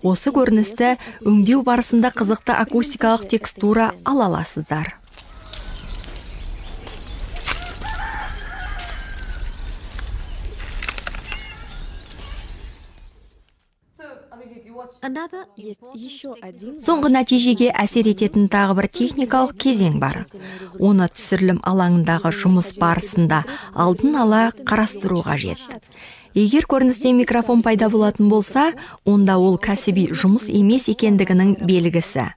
осы көріністі өңдеу барысында қызықты акустикалық текстура ала аласыздар. Соңғы нәтижеге әсер ететін тағы бір техникалық кезең бар. Оны түсірілім алаңындағы жұмыс барысында алдын ала қарастыру қажет. Егер көріністе микрофон пайда болатын болса, онда ол кәсіби жұмыс емес екендігінің белгісі.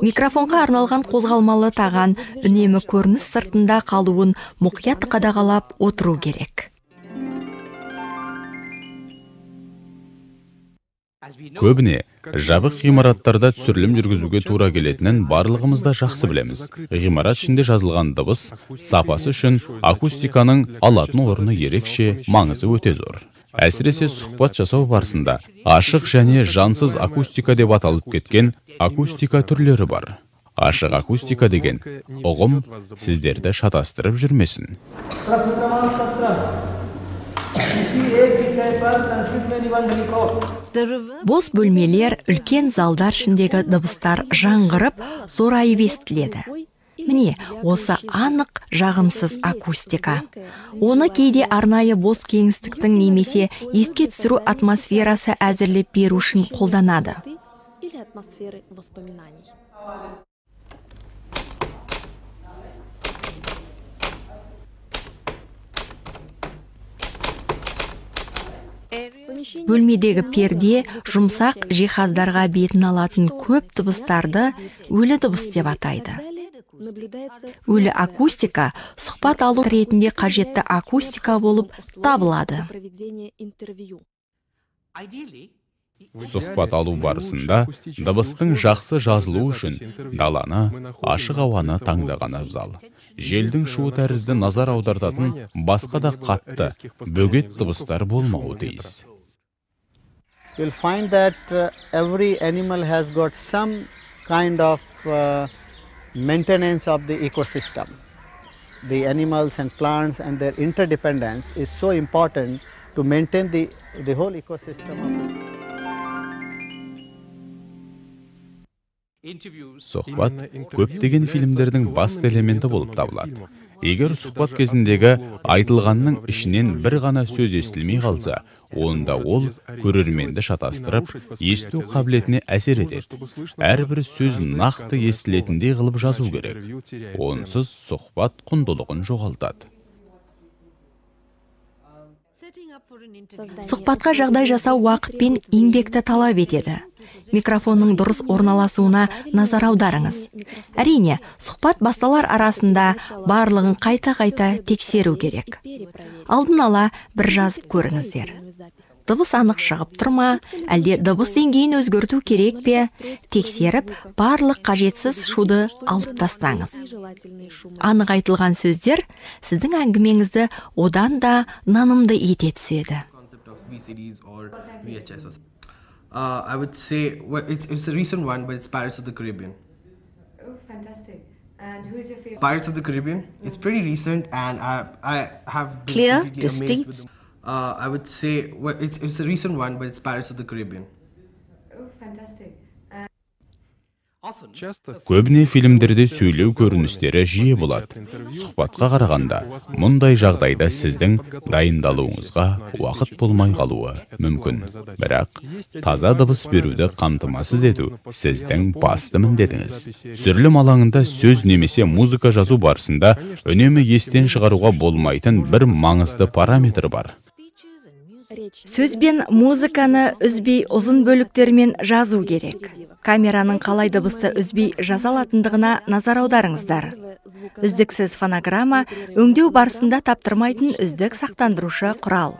Микрофонға арналған қозғалмалы таған үнемі көрініс сыртында қалуын мұқият қадағалап отыру керек. Көбіне жабық ғимараттарда түсірілім жүргізуге тура келетінін барлығымыз да жақсы білеміз. Ғимарат ішінде жазылған дыбыс сапасы үшін акустиканың алатын орны ерекше, маңызы өте зор. Әсіресе сұхбат жасау барысында ашық және жансыз акустика деп аталып кеткен акустика түрлері бар. Ашық акустика деген ұғым сіздерді шатастырып жүрмесін. Бос бөлмелер, үлкен залдар ішіндегі дыбыстар жаңғырып, зорайып естіледі. Міне, осы анық жағымсыз акустика. Оны кейде арнайы бос кеңістіктің немесе еске түсіру атмосферасы әзірлеп беру үшін қолданады. Бөлмедегі перде жұмсақ жиһаздарға бетін алатын көп дыбыстарды өлі дыбыс деп атайды. Өлі акустика сұхбат алу ретінде қажетті акустика болып табылады. Сұхбат алу барысында дыбыстың жақсы жазылуы үшін даланы, ашық ауаны таңдаған абзал. Желдің шуы тәрізді назар аудартатын басқа да қатты, бөгет дыбыстар болмауы тиіс. You'll find that every animal has got some kind of maintenance of the ecosystem. The animals and plants and their interdependence is so important to maintain the whole ecosystem. Сұхбат көптеген фильмдердің басты элементі болып табылады. Егер сұхбат кезіндегі айтылғанның ішінен бір ғана сөз естілмей қалса, онда ол көрерменді шатастырып, есту қабілетіне әсер етеді. Әрбір сөз нақты естілетіндей қылып жазу керек. Онсыз сұхбат құндылығын жоғалтады. Сұхбатқа жағдай жасау уақыт пен еңбекті талап етеді. Микрофонның дұрыс орналасуына назар аударыңыз. Әрине, сұхбат басталар арасында барлығын қайта-қайта тексеру керек. Алдын ала бір жазып көріңіздер. Дыбыс анық шығып тұрма, әлде дыбыс деңгейін өзгерту керек пе, тексеріп, барлық қажетсіз шуды алып tastаңыз. Анық айтылған сөздер сіздің әңгімеңізді одан да нанымды ете түседі. I would say it's a recent one, but it's Pirates of the Caribbean. Oh, fantastic. And who is your favorite? Pirates of the Caribbean. It's pretty recent, and I have been Clear, completely distinct. amazed with I would say it's a recent one, but it's Pirates of the Caribbean. Oh, fantastic. Көбіне фильмдерде сөйлеу көріністері жиі болады. Сұхбатқа қарағанда, мұндай жағдайда сіздің дайындалуыңызға уақыт болмай қалуы мүмкін. Бірақ, таза дыбыс беруді қамтамасыз ету сіздің басты міндетіңіз. Түсірілім алаңында сөз немесе музыка жазу барысында үнемі естен шығаруға болмайтын бір маңызды параметр бар. Сөз бен музыканы үзбей ұзын бөліктермен жазу керек. Камераның қалай дыбысты үзбей жаза алатындығына назар аударыңыздар. Үздіксіз фонограмма өңдеу барысында таптырмайтын үздік сақтандырушы құрал.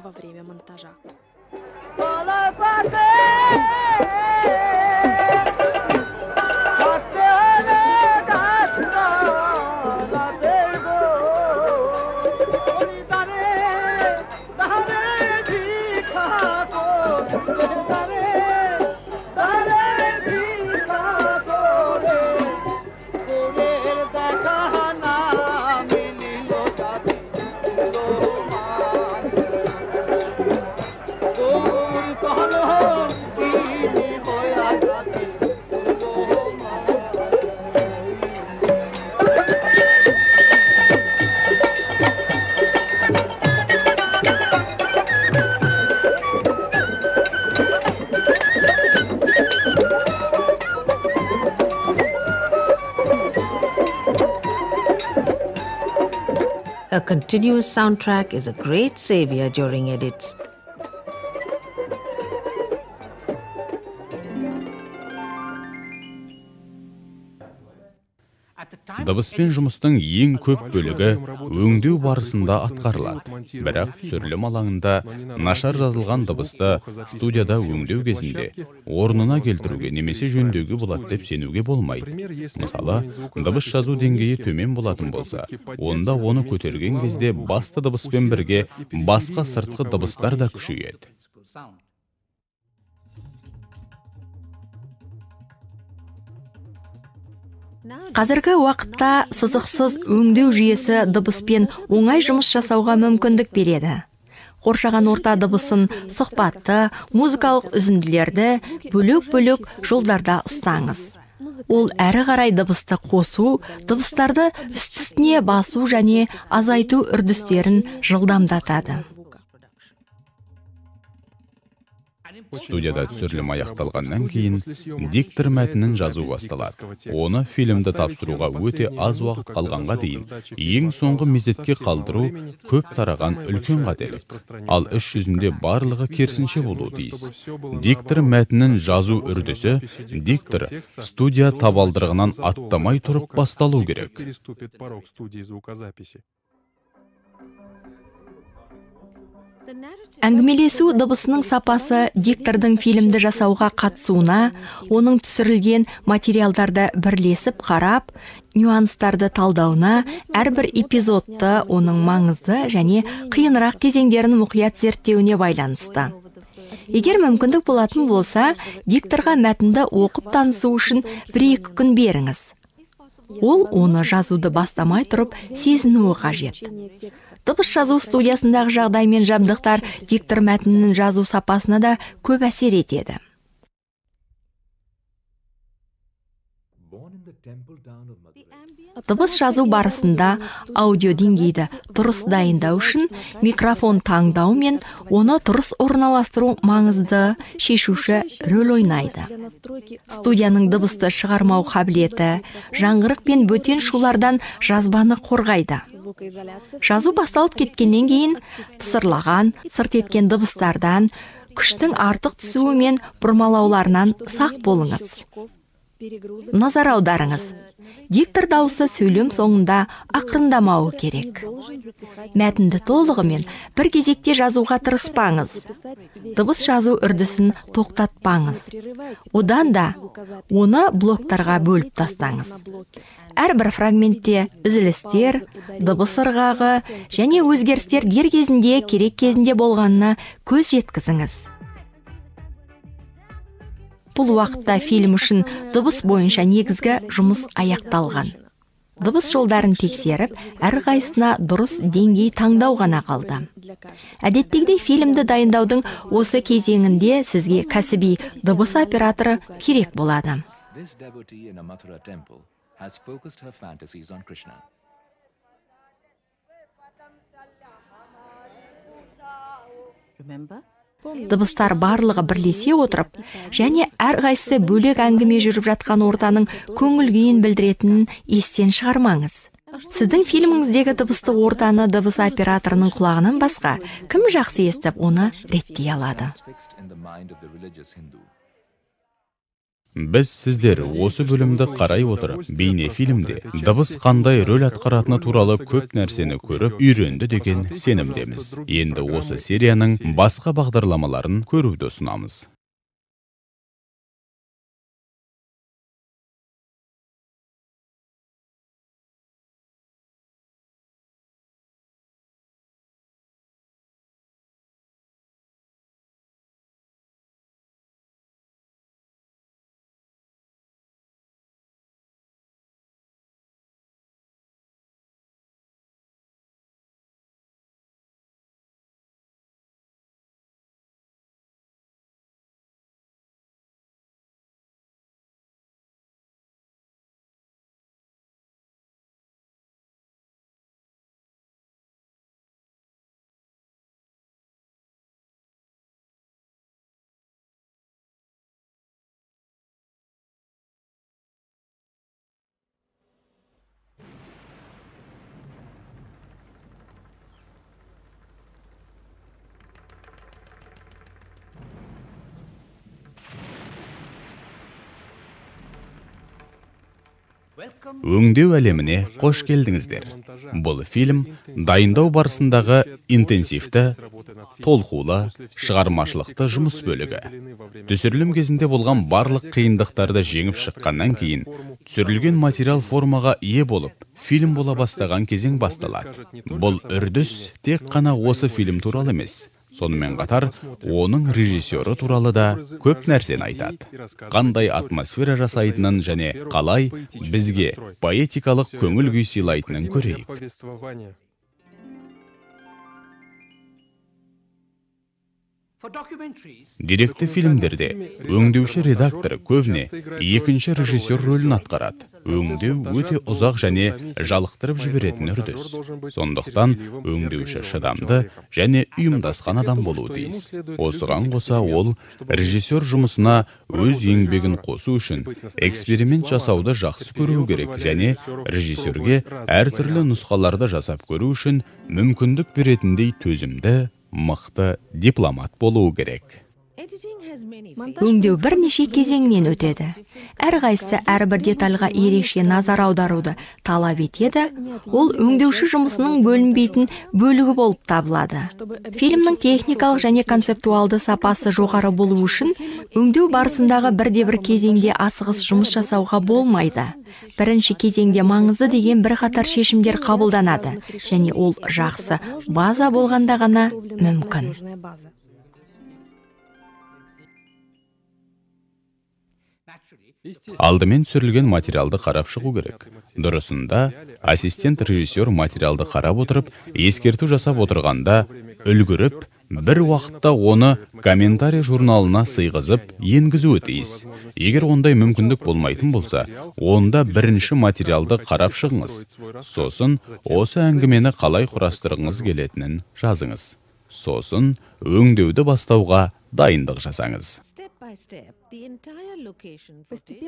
A continuous soundtrack is a great savior during edits. Дыбыспен жұмыстың ең көп бөлігі өңдеу барысында атқарылады. Бірақ түсірілім алаңында нашар жазылған дыбысты студияда өңдеу кезінде орнына келтіруге немесе жөндеуге болады деп сенуге болмайды. Мысалы, дыбыс жазу деңгейі төмен болатын болса, онда оны көтерген кезде басты дыбыспен бірге басқа сыртқы дыбыстар да күшейеді. Қазіргі уақытта сызықсыз өңдеу жүйесі дыбыспен оңай жұмыс жасауға мүмкіндік береді. Қоршаған орта дыбысын, сұхбатты, музыкалық үзінділерді бөлек-бөлек жолдарда ұстаңыз. Ол әрі қарай дыбысты қосу, дыбыстарды үст-үстіне басу және азайту үрдістерін жылдамдатады. Студияда түсірілім аяқталғаннан кейін диктор мәтінін жазу басталады. Оны фильмді тапсыруға өте аз уақыт қалғанға дейін ең соңғы мезетке қалдыру көп тараған үлкен қателік. Ал іс жүзінде барлығы керісінше болуы тиіс. Диктор мәтінін жазу үрдісі диктор студия табалдырығынан аттамай тұрып басталу керек. Әңгімелесу дыбысының сапасы диктордың фильмді жасауға қатысуына, оның түсірілген материалдарды бірлесіп қарап, нюанстарды талдауына, әрбір эпизодты оның маңызды және қиынырақ кезеңдерін мұқият зерттеуіне байланысты. Егер мүмкіндік болатын болса, дикторға мәтінді оқып танысу үшін 1-2 күн беріңіз. Ол оны жазуды бастамай тұрып сезінуі қажет. Дыбыс жазу студиясындағы жағдай мен жабдықтар диктор мәтінінің жазу сапасына да көп әсер етеді. Дыбыс жазу барысында аудио деңгейді дұрыс дайындау үшін микрофон таңдау мен оны дұрыс орналастыру маңызды шешуші рөл ойнайды. Студияның дыбысты шығармау қабілеті, жаңғырық пен бөтен шулардан жазбаны қорғайды. Жазу басталып кеткеннен кейін тысырлаған, сырт еткен дыбыстардан, күштің артық түсуі мен бұрмалауларынан сақ болыңыз. Назар аударыңыз. Диктор дауысы сөйлем соңында ақырындамауы керек. Мәтінді толығымен бір кезекте жазуға тырыспаңыз. Дыбыс жазу үрдісін тоқтатпаңыз. Одан да оны блоктарға бөліп тастаңыз. Әрбір фрагментте үзілістер, дыбыс ырғағы және өзгерістер дер кезінде, керек кезінде болғанына көз жеткізіңіз. Бұл уақытта фильм үшін дыбыс бойынша негізгі жұмыс аяқталған. Дыбыс жолдарын тексеріп, әрқайсысына дұрыс деңгей таңдау ғана қалды. Әдеттегідей фильмді дайындаудың осы кезеңінде сізге кәсіби дыбыс операторы керек болады. Дыбыстар барлығы бірлесе отырып, және әрқайсысы бөлек әңгіме жүріп жатқан ортаның көңіл күйін білдіретінін естен шығармаңыз. Сіздің фильміңіздегі дыбысты ортаны дыбыс операторының құлағынан басқа кім жақсы естіп, оны реттей алады. Біз сіздер осы бөлімді қарай отырып, бейне фильмде дыбыс қандай рөл атқаратыны туралы көп нәрсені көріп үйренді деген сенімдеміз. Енді осы серияның басқа бағдарламаларын көруді ұсынамыз. Өңдеу әлеміне қош келдіңіздер. Бұл фильм дайындау барысындағы интенсивті, толқулы, шығармашылықты жұмыс бөлігі. Түсірілім кезінде болған барлық қиындықтарды жеңіп шыққаннан кейін, түсірілген материал формаға ие болып, фильм бола бастаған кезең басталады. Бұл үрдіс тек қана осы фильм туралы емес. Сонымен қатар, оның режиссері туралы да көп нәрсені айтады. Қандай атмосфера жасайтынын және қалай бізге поэтикалық көңіл күй сыйлайтынын көрейік. Деректі фильмдерде өңдеуші редактор көбіне екінші режиссер рөлін атқарады. Өңдеу өте ұзақ және жалықтырып жіберетін үрдіс. Сондықтан өңдеуші шыдамды және ұйымдасқан адам болуы тиіс. Осыған қоса ол режиссер жұмысына өз еңбегін қосу үшін эксперимент жасауды жақсы көру керек және режиссерге әртүрлі нұсқаларды жасап көру үшін мүмкіндік беретіндей төзімді, мықты дипломат болуы керек. Өңдеу бірнеше кезеңнен өтеді. Әрқайсысы әрбір детальға ерекше назар аударуды талап етеді. Ол өңдеуші жұмысының бөлінбейтін бөлігі болып табылады. Фильмнің техникалық және концептуалды сапасы жоғары болу үшін өңдеу барысындағы бірде-бір кезеңде асығыс жұмыс жасауға болмайды. Бірінші кезеңде маңызды деген бірқатар шешімдер қабылданады, және ол жақсы база болғанда ғана мүмкін. Алдымен түсірілген материалды қарап шығу керек. Дұрысында, ассистент режиссер материалды қарап отырып, ескерту жасап отырғанда, үлгіріп, бір уақытта оны комментарий журналына сыйғызып, енгізуі тиіс. Егер ондай мүмкіндік болмайтын болса, онда бірінші материалды қарап шығыңыз. Сосын, осы әңгімені қалай құрастырғыңыз келетінін жазыңыз. Сосын, өңдеуді бастауға дайындық жасаңыз.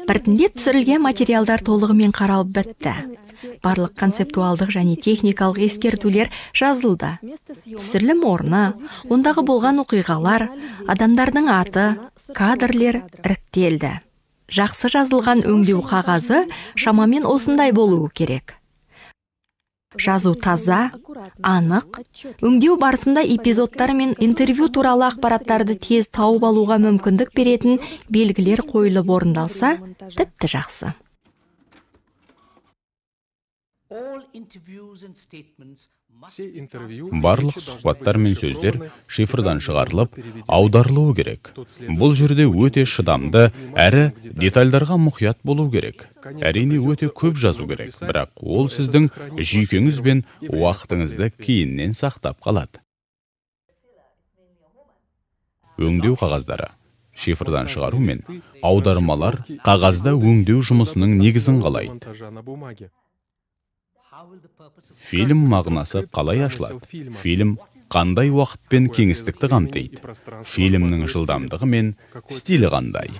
Біртіндеп түсірілген материалдар толығымен қаралып бітті. Барлық концептуалдық және техникалық ескертулер жазылды. Түсірілім орны, ондағы болған оқиғалар, адамдардың аты, кадрлер іріктелді. Жақсы жазылған өңдеу қағазы шамамен осындай болуы керек. Жазу таза, анық, өңдеу барысында эпизодтар мен интервью туралы ақпараттарды тез тауып алуға мүмкіндік беретін белгілер қойылып орындалса, тіпті жақсы. Барлық сұхбаттар мен сөздер шифрдан шығарылып, аударылуы керек. Бұл жерде өте шыдамды, әрі детальдарға мұқият болу керек. Әрине өте көп жазу керек, бірақ ол сіздің жүйкеңіз бен уақытыңызды кейіннен сақтап қалады. Өңдеу қағаздары. Шифрдан шығару мен аудармалар қағазда өңдеу жұмысының негізін қалайды. Фильм мағынасы қалай ашылады? Фильм қандай уақыт пен кеңістікті қамтиды? Фильмнің жылдамдығы мен стилі қандай?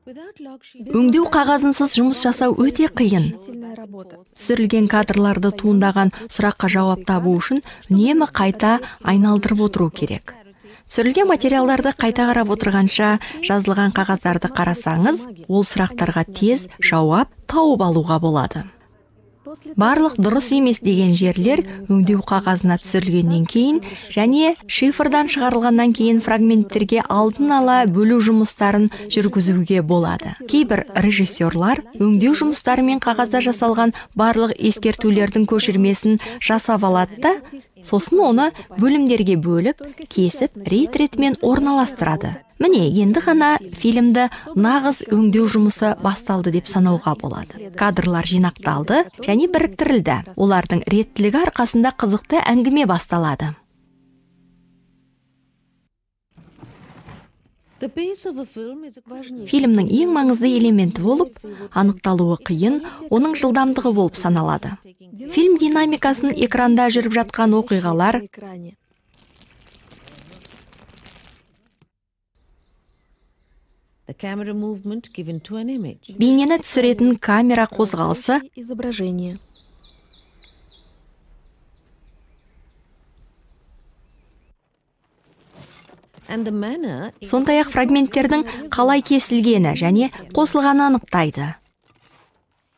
Өңдеу қағазынсыз жұмыс жасау өте қиын. Түсірілген кадрларды туындаған сұраққа жауап табу үшін үнемі қайта айналдырып отыру керек. Түсірілген материалдарды қайта қарап отырғанша, жазылған қағаздарды қарасаңыз, ол сұрақтарға тез жауап тауып алуға болады. Барлық дұрыс емес деген жерлер өңдеу қағазына түсірілгеннен кейін және шифрдан шығарылғаннан кейін фрагменттерге алдын ала бөлу жұмыстарын жүргізуге болады. Кейбір режиссерлар өңдеу жұмыстарымен қағазда жасалған барлық ескертулердің көшірмесін жасап алады да, сосын оны бөлімдерге бөліп, кесіп, рет-ретмен орналастырады. Міне, енді ғана фильмді нағыз өңдеу жұмысы басталды деп санауға болады. Кадрлар жинақталды және біріктірілді. Олардың реттілігі арқасында қызықты әңгіме басталады. Фильмнің ең маңызды элементі болып, анықталуы қиын, оның жылдамдығы болып саналады. Фильм динамикасын экранда жүріп жатқан оқиғалар, бейнені түсіретін камера қозғалысы, Сондай-ақ фрагменттердің қалай кесілгені және қосылғаны анықтайды.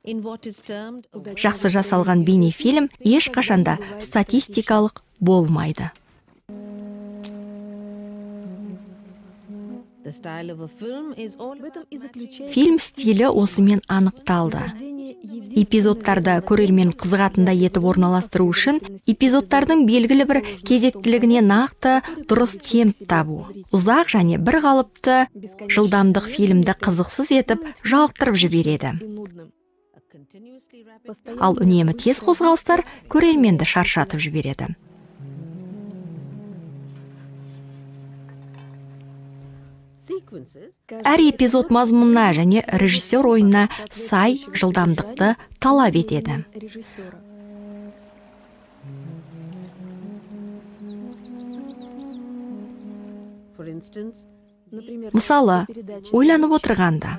Жақсы жасалған бейнефильм ешқашанда статистикалық болмайды. Фильм стилі осымен анықталды. Эпизодтарда көрермен қызығатындай етіп орналастыру үшін эпизодтардың белгілі бір кезектілігіне нақты дұрыс темп табу. Ұзақ және бір қалыпты жылдамдық фильмді қызықсыз етіп жалықтырып жібереді. Ал үнемі тез қозғалыстар көрерменді шаршатып жібереді. Әр эпизод мазмұнына және режиссер ойына сай жылдамдықты талап етеді. Мысалы, ойланып отырғанда,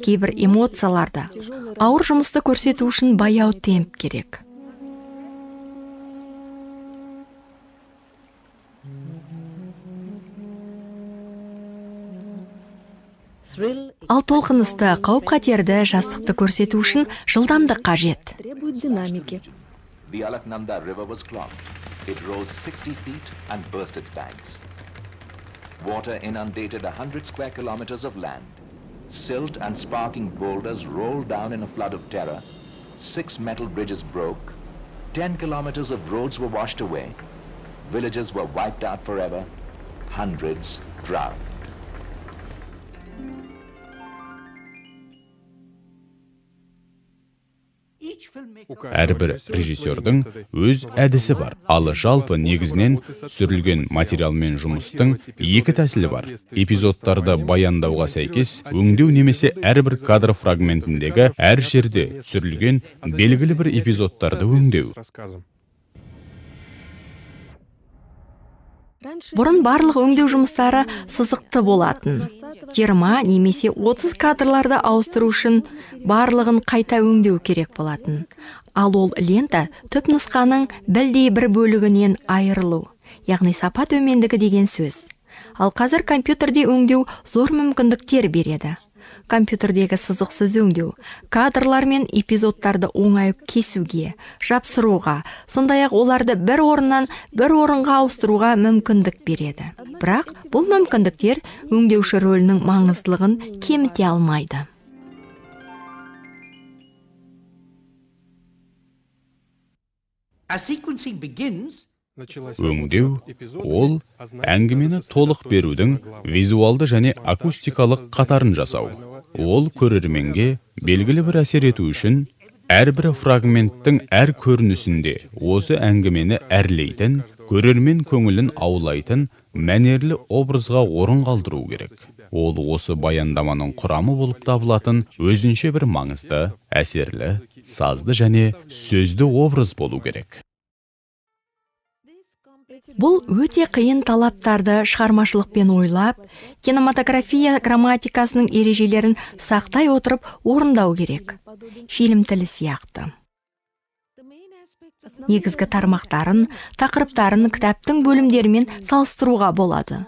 кейбір эмоцияларды, ауыр жұмысты көрсету үшін баяу темп керек. Ал толқынысты, қауіп-қатерді, жастықты көрсету үшін жылдамдық қажет. The Alaknanda River was clogged. It rose 60 feet and burst its banks. Water inundated 100 square kilometers of land. Silt and sparking boulders rolled down in a flood of terror. 6 metal bridges broke. 10 kilometers of roads were washed away. Villages were wiped out forever. Hundreds drowned. Әрбір режиссердің өз әдісі бар. Ал жалпы негізінен түсірілген материалмен жұмыстың екі тәсілі бар. Эпизодтарды баяндауға сәйкес өңдеу немесе әрбір кадр фрагментіндегі әр жерде түсірілген белгілі бір эпизодтарды өңдеу. Бұрын барлық өңдеу жұмыстары сызықты болатын. 20 немесе 30 кадрларды ауыстыру үшін барлығын қайта өңдеу керек болатын. Ал ол лента түп нұсқаның білдей бір бөлігінен айырылу, яғни сапа төмендігі деген сөз. Ал қазір компьютерде өңдеу зор мүмкіндіктер береді. Компьютердегі сызықсыз өңдеу кадрлар мен эпизодтарды оңай кесуге, жапсыруға, сондай-ақ оларды бір орыннан бір орынға ауыстыруға мүмкіндік береді. Бірақ бұл мүмкіндіктер өңдеуші рөлінің маңыздылығын кеміте алмайды. Өңдеу ол әңгімені толық берудің визуалды және акустикалық қатарын жасау. Ол көрерменге белгілі бір әсер ету үшін әрбір фрагменттің әр көрінісінде осы әңгімені әрлейтін, көрермен көңілін аулайтын мәнерлі образға орын қалдыру керек. Ол осы баяндаманың құрамы болып табылатын өзінше бір маңызды, әсерлі, сазды және сөзді образ болу керек. Бұл өте қиын талаптарды шығармашылықпен ойлап, кинематография грамматикасының ережелерін сақтай отырып орындау керек. Фильм тілі сияқты. Негізгі тармақтарын, тақырыптарын кітаптың бөлімдерімен салыстыруға болады.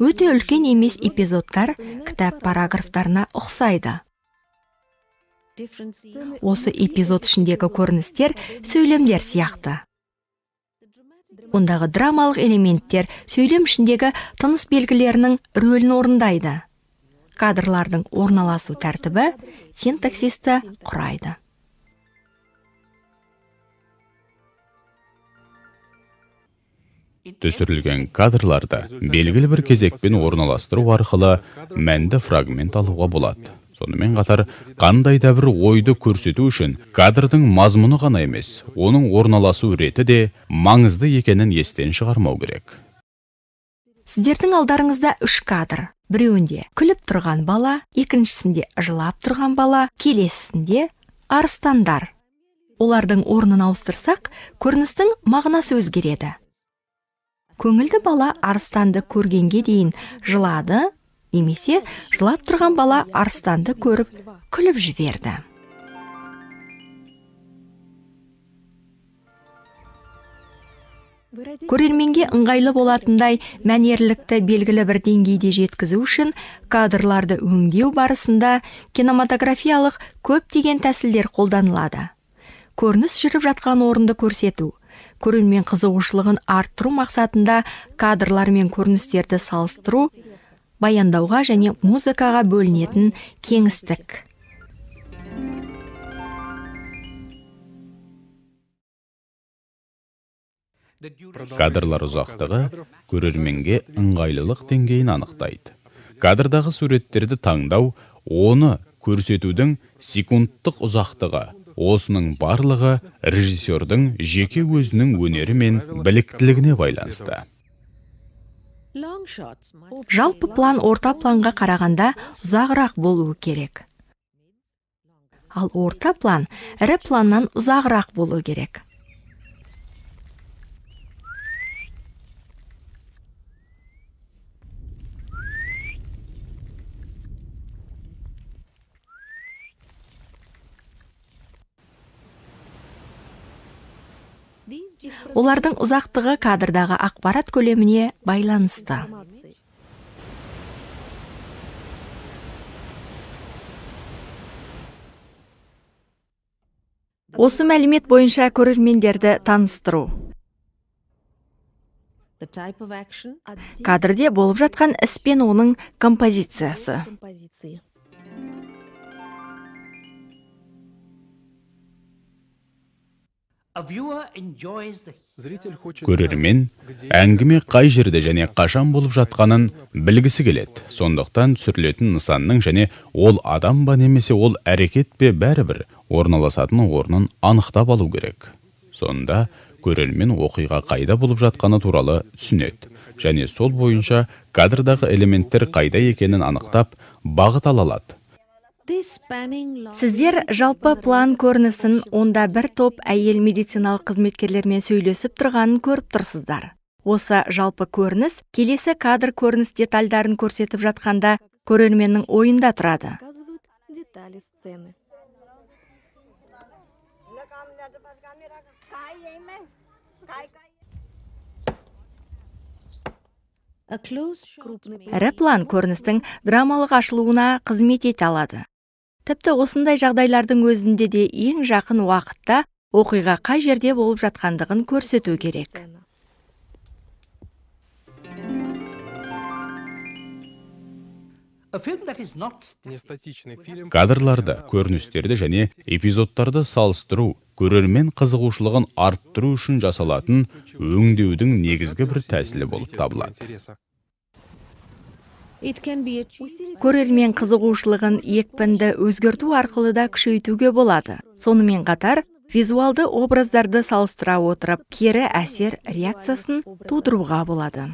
Өте үлкен емес эпизодтар кітап параграфтарына ұқсайды. Осы эпизод ішіндегі көріністер сөйлемдер сияқты. Ондағы драмалық элементтер сөйлем ішіндегі тыныс белгілерінің рөлін орындайды. Кадрлардың орналасу тәртібі синтаксисті құрайды. Түсірілген кадрларды белгілі бір кезекпен орналастыру арқылы мәнді фрагмент алуға болады. Сонымен қатар, қандай да бір ойды көрсету үшін кадрдың мазмұны ғана емес, оның орналасу реті де маңызды екенін естен шығармау керек. Сіздердің алдарыңызда 3 кадр. Біреуінде күліп тұрған бала, екіншісінде жылап тұрған бала, келесісінде арыстандар. Олардың орнын ауыстырсақ, көріністің мағынасы өзгереді. Көңілді бала арыстанды көргенге дейін жылады, немесе жылап тұрған бала арыстанды көріп, күліп жіберді. Көрерменге ыңғайлы болатындай мәнерлікті белгілі бір деңгейде жеткізу үшін кадрларды өңдеу барысында кинематографиялық көптеген тәсілдер қолданылады. Көрініс жүріп жатқан орынды көрсету, көрермен қызығушылығын арттыру мақсатында кадрлар мен көріністерді салыстыру, баяндауға және музыкаға бөлінетін кеңістік. Кадрлар ұзақтығы көрерменге ыңғайлылық деңгейін анықтайды. Кадрдағы суреттерді таңдау, оны көрсетудің секундтық ұзақтығы, осының барлығы режиссердің жеке өзінің өнері мен біліктілігіне байланысты. Жалпы план орта планға қарағанда ұзағырақ болуы керек. Ал орта план ірі планнан ұзағырақ болуы керек. Олардың ұзақтығы кадрдағы ақпарат көлеміне байланысты. Осы мәлімет бойынша көрермендерді таныстыру. Кадрде болып жатқан іс пен оның композициясы. Көрермен әңгіме қай жерде және қашан болып жатқанын білгісі келеді. Сондықтан түсірілетін нысанның және ол адам ба немесе ол әрекет пе бәрібір орналасатын орнын анықтап алу керек. Сонда көрермен оқиға қайда болып жатқаны туралы түсінеді және сол бойынша кадрдағы элементтер қайда екенін анықтап бағыт ала алады. Сіздер жалпы план көрінісін онда бір топ әйел медициналық қызметкерлермен сөйлесіп тұрғанын көріп тұрсыздар. Осы жалпы көрініс келесі кадр көрініс детальдарын көрсетіп жатқанда көрерменнің ойында тұрады. Ірі план көріністің драмалық ашылуына қызмет ете алады. Тіпті осындай жағдайлардың өзінде де ең жақын уақытта оқиға қай жерде болып жатқандығын көрсету керек. Кадрларды, көріністерді және эпизодтарды салыстыру, көрермен қызығушылығын арттыру үшін жасалатын өңдеудің негізгі бір тәсілі болып табылады. Көрермен қызығушылығын екпінді өзгерту арқылы да күшейтуге болады. Сонымен қатар, визуалды образдарды салыстыра отырып, кері әсер реакциясын тудыруға болады.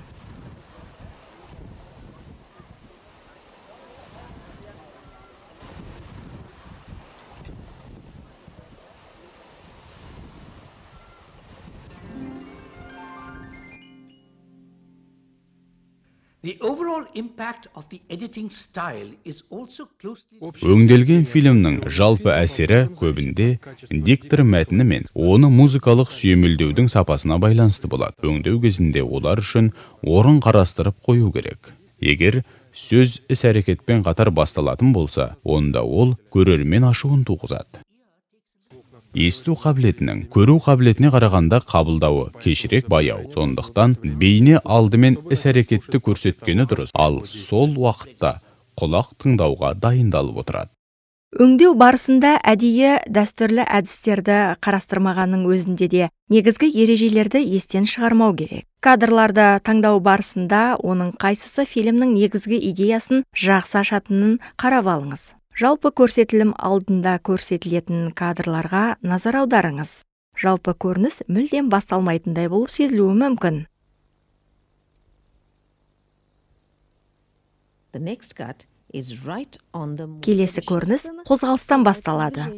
Өңделген фильмнің жалпы әсері көбінде диктор мәтіні мен оны музыкалық сүйемелдеудің сапасына байланысты болады. Өңдеу кезінде олар үшін орын қарастырып қою керек. Егер сөз іс-әрекетпен қатар басталатын болса, онда ол көрермен ашуын туғызады. Есту қабілетінің көру қабілетіне қарағанда қабылдауы кешірек баяу. Сондықтан бейне алдымен іс-әрекетті көрсеткені дұрыс, ал сол уақытта құлақ тыңдауға дайындалып отырады. Өңдеу барысында әдейі дәстүрлі әдістерді қарастырмағанның өзінде де негізгі ережелерді естен шығармау керек. Кадрларды таңдау барысында оның қайсысы фильмнің негізгі идеясын жақсы ашатынын қарап алыңыз. Жалпы көрсетілім алдында көрсетілетін кадрларға назар аударыңыз. Жалпы көрініс мүлдем басталмайтындай болып сезілуі мүмкін. Келесі көрініс қозғалыстан басталады.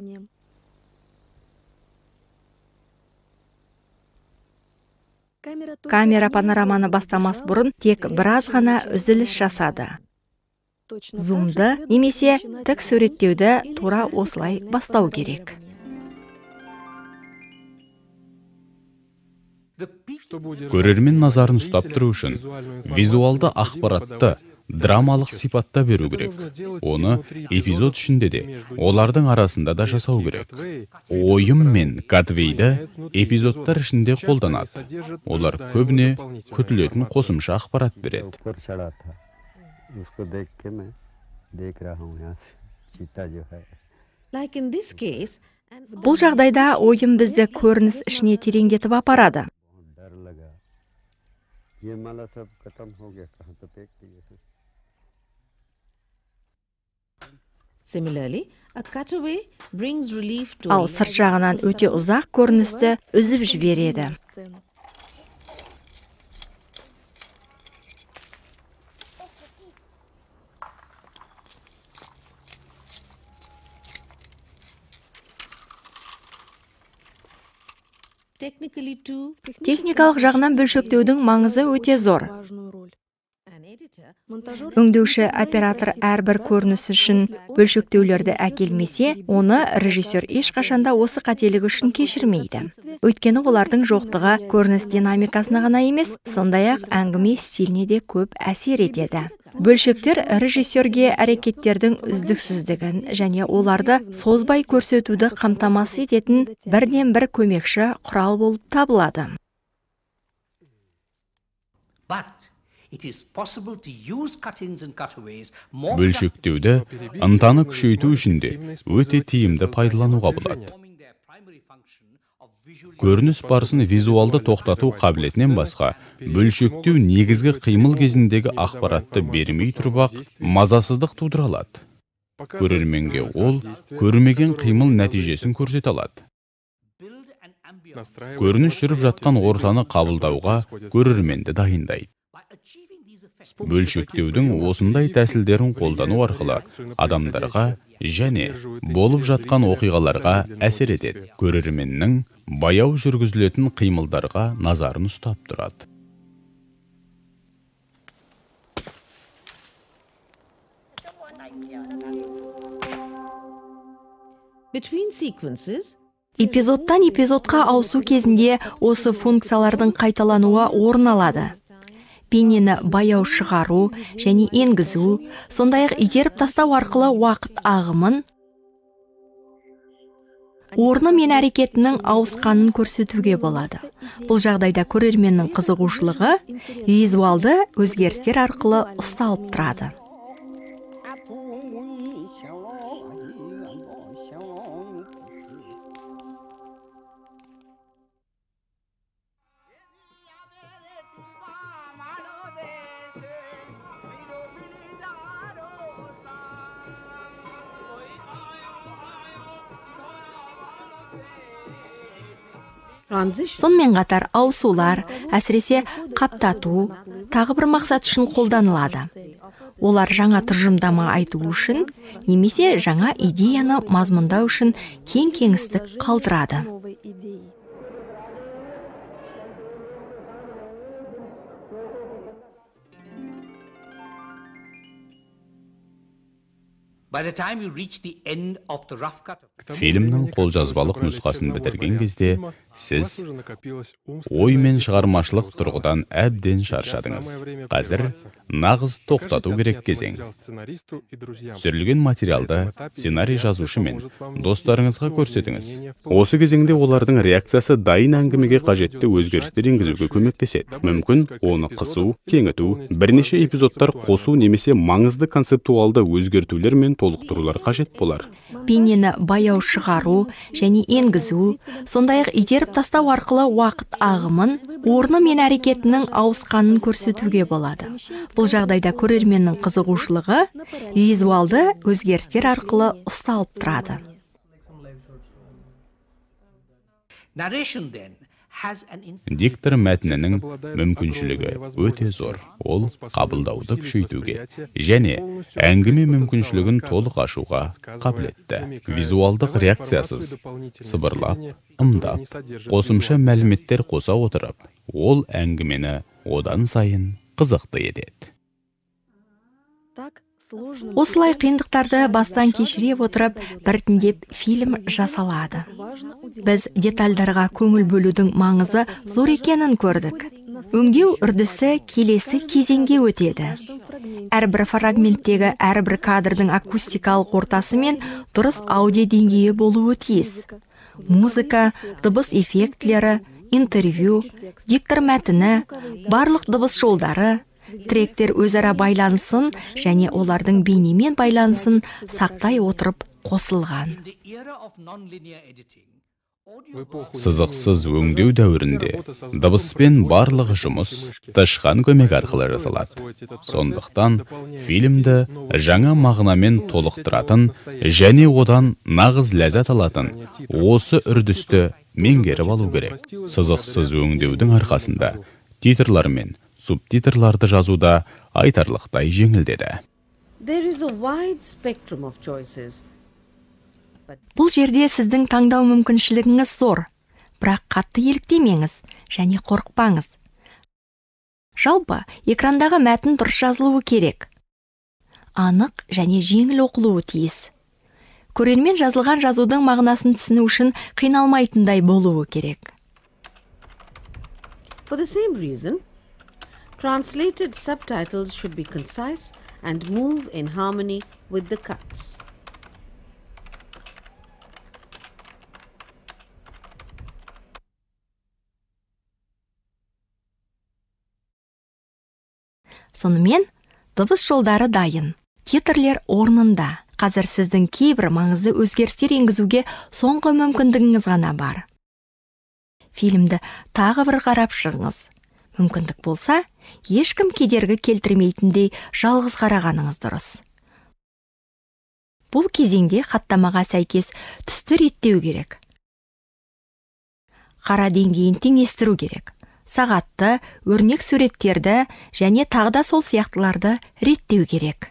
Камера панораманы бастамас бұрын тек біраз ғана үзіліс жасады. Зумды немесе тік суреттеуді тура осылай бастау керек. Көрермен назарын ұстап тұру үшін визуалды ақпаратты драмалық сипатта беру керек. Оны эпизод ішінде де, олардың арасында да жасау керек. Ойым мен Катвейді эпизодтар ішінде қолданады. Олар көбіне күтілетін қосымша ақпарат береді. Like in this case, Бұл жағдайда ойым бізді көрініс ішіне тереңдетіп апарады. similarly, a cutaway brings relief to Ал сырт жағынан өте ұзақ көріністі үзіп жібереді. technically too. Техникалық жағынан бөлшектеудің маңызы өте зор. Өңдеуші оператор әрбір көрініс үшін бөлшектеулерді әкелмесе, оны режиссер ешқашанда осы қателік үшін кешірмейді. Өйткені олардың жоқтығы көрініс динамикасына ғана емес, сондай-ақ әңгіме стиліне де көп әсер етеді. Бөлшектер режиссерге әрекеттердің үздіксіздігін және оларды созбай көрсетуді қамтамасыз ететін бірден бір көмекші құрал болып табылады. Бөлшектеуді ынтаны күшейту үшін де өте тиімді пайдалануға болады. Көрініс барысын визуалды тоқтату қабілетінен басқа, бөлшектеу негізгі қимыл кезіндегі ақпаратты бермей тұрып-ақ мазасыздық тудыра алады. Көрерменге ол көрмеген қимыл нәтижесін көрсете алады. Көрініс жүріп жатқан ортаны қабылдауға көрерменді дайындайды. Бөлшектеудің осындай тәсілдерін қолдану арқылы адамдарға және болып жатқан оқиғаларға әсер етеді. Көрерменнің баяу жүргізілетін қимылдарға назарын ұстап тұрады. Between sequences, Эпизодтан эпизодқа ауысу кезінде осы функциялардың қайталануы орын алады. Бейнені баяу шығару және енгізу, сондай-ақ итеріп тастау арқылы уақыт ағымын, орны мен әрекетінің ауысқанын көрсетуге болады. Бұл жағдайда көрерменнің қызығушылығы визуалды өзгерістер арқылы ұсталып тұрады. Сонымен қатар ауысулар, әсіресе қаптату, тағы бір мақсат үшін қолданылады. Олар жаңа тұжырымдама айту үшін, немесе жаңа идеяны мазмұндау үшін кең кеңістік қалдырады. Фильмнің қолжазбалық нұсқасын бітірген кезде, сіз ой мен шығармашылық тұрғыдан әбден шаршадыңыз. Қазір нағыз тоқтату керек кезең. Түсірілген материалды сценарий жазушы мен достарыңызға көрсетіңіз. Осы кезеңде олардың реакциясы дайын әңгімеге қажетті өзгерістер енгізуге көмектеседі. Мүмкін оны қысу, кеңіту, бірнеше эпизодтар қосу немесе маңызды концептуалды өзгертулер мен толықтырулар қажет болар. Бейнені баяу шығару және енгізу, сондай-ақ итеріп тастау арқылы уақыт ағымын, орны мен әрекетінің ауысқанын көрсетуге болады. Бұл жағдайда көрерменнің қызығушылығы визуалды өзгерістер арқылы ұсталып тұрады. Диктор мәтінінің мүмкіншілігі өте зор. Ол қабылдауды күшейтуге және әңгіме мүмкіншілігін толық ашуға қабілетті. Визуалдық реакциясыз, сыбырлап, ымдап, қосымша мәліметтер қоса отырып, ол әңгімені одан сайын қызықты етеді. Осылай қиындықтарды бастан кешіре отырып, біртіндеп фильм жасалады. Біз детальдарға көңіл бөлудің маңызы зор екенін көрдік. Өңдеу үрдісі келесі кезеңге өтеді. Әрбір фрагменттегі әрбір кадрдың акустикалық ортасы мен дұрыс аудио деңгейі болуы тиіс. Музыка, дыбыс эффектілері, интервью, диктор мәтіні, барлық дыбыс жолдары, тректер өзара байланысын және олардың бейнемен байланысын сақтай отырып қосылған. Сызықсыз өңдеу дәуірінде дыбыспен барлық жұмыс тышқан көмек арқылы жасалады. Сондықтан фильмді жаңа мағынамен толықтыратын және одан нағыз ләззат алатын осы үрдісті меңгеріп алу керек. Сызықсыз өңдеудің арқасында титрлар мен субтитрларды жазуда айтарлықтай жеңілдеді. There is a wide spectrum of choices. Бұл жерде сіздің таңдау мүмкіншілігіңіз зор, бірақ қатты еліктемеңіз және қорықпаңыз. Жалпы, экрандағы мәтін дұрыс жазылуы керек. Анық және жеңіл оқылуы тиіс. Көрермен жазылған жазудың мағынасын түсіну үшін қиналмайтындай болуы керек. For the same reason, translated subtitles should be concise and move in harmony with the cuts. Сонымен, дыбыс жолдары дайын. Титрлер орнында. Қазір сіздің кейбір маңызды өзгерістер енгізуге соңғы мүмкіндігіңіз ғана бар. Фильмді тағы бір қарап шығыңыз. Мүмкіндік болса, ешкім кедергі келтірмейтіндей жалғыз қарағаныңыз дұрыс. Бұл кезеңде хаттамаға сәйкес түсті реттеу керек. Қара деңгейін теңестіру керек. Сағатты, өрнек суреттерді және тағда сол сияқтыларды реттеу керек.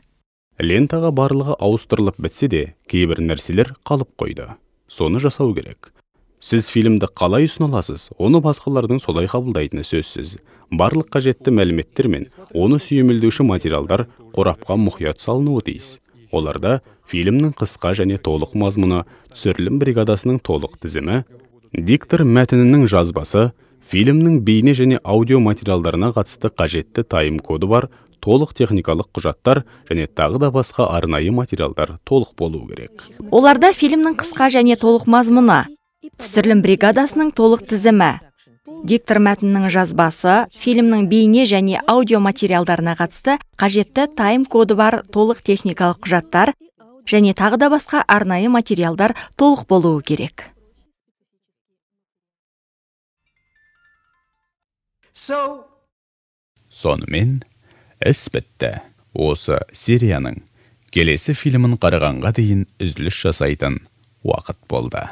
Лентаға барлығы ауыстырылып бітсе де, кейбір нәрселер қалып қойды. Соны жасау керек. Сіз фильмді қалай ұсыналасыз, оны басқалардың солай қабылдайтыны сөзсіз. Барлық қажетті мәліметтер мен оны сүйемелдеуші материалдар қорапқа мұқият салынуы тиіс. Оларда фильмнің қысқа және толық мазмұны, түсірілім бригадасының толық тізімі, диктор мәтінінің жазбасы, фильмнің бейне және аудио материалдарына қатысты қажетті тайм коды бар, толық техникалық құжаттар және тағы да басқа арнайы материалдар толық болуы керек. Оларда фильмнің қысқа және толық мазмұны, түсірілім бригадасының толық тізімі, диктор мәтінінің жазбасы, фильмнің бейне және аудио материалдарына қатысты қажетті тайм коды бар толық техникалық құжаттар және тағы да басқа арнайы материалдар толық болуы керек. Сонымен, іс бітті. Осы серияның келесі фильмін қарағанға дейін үзіліс жасайтын уақыт болды.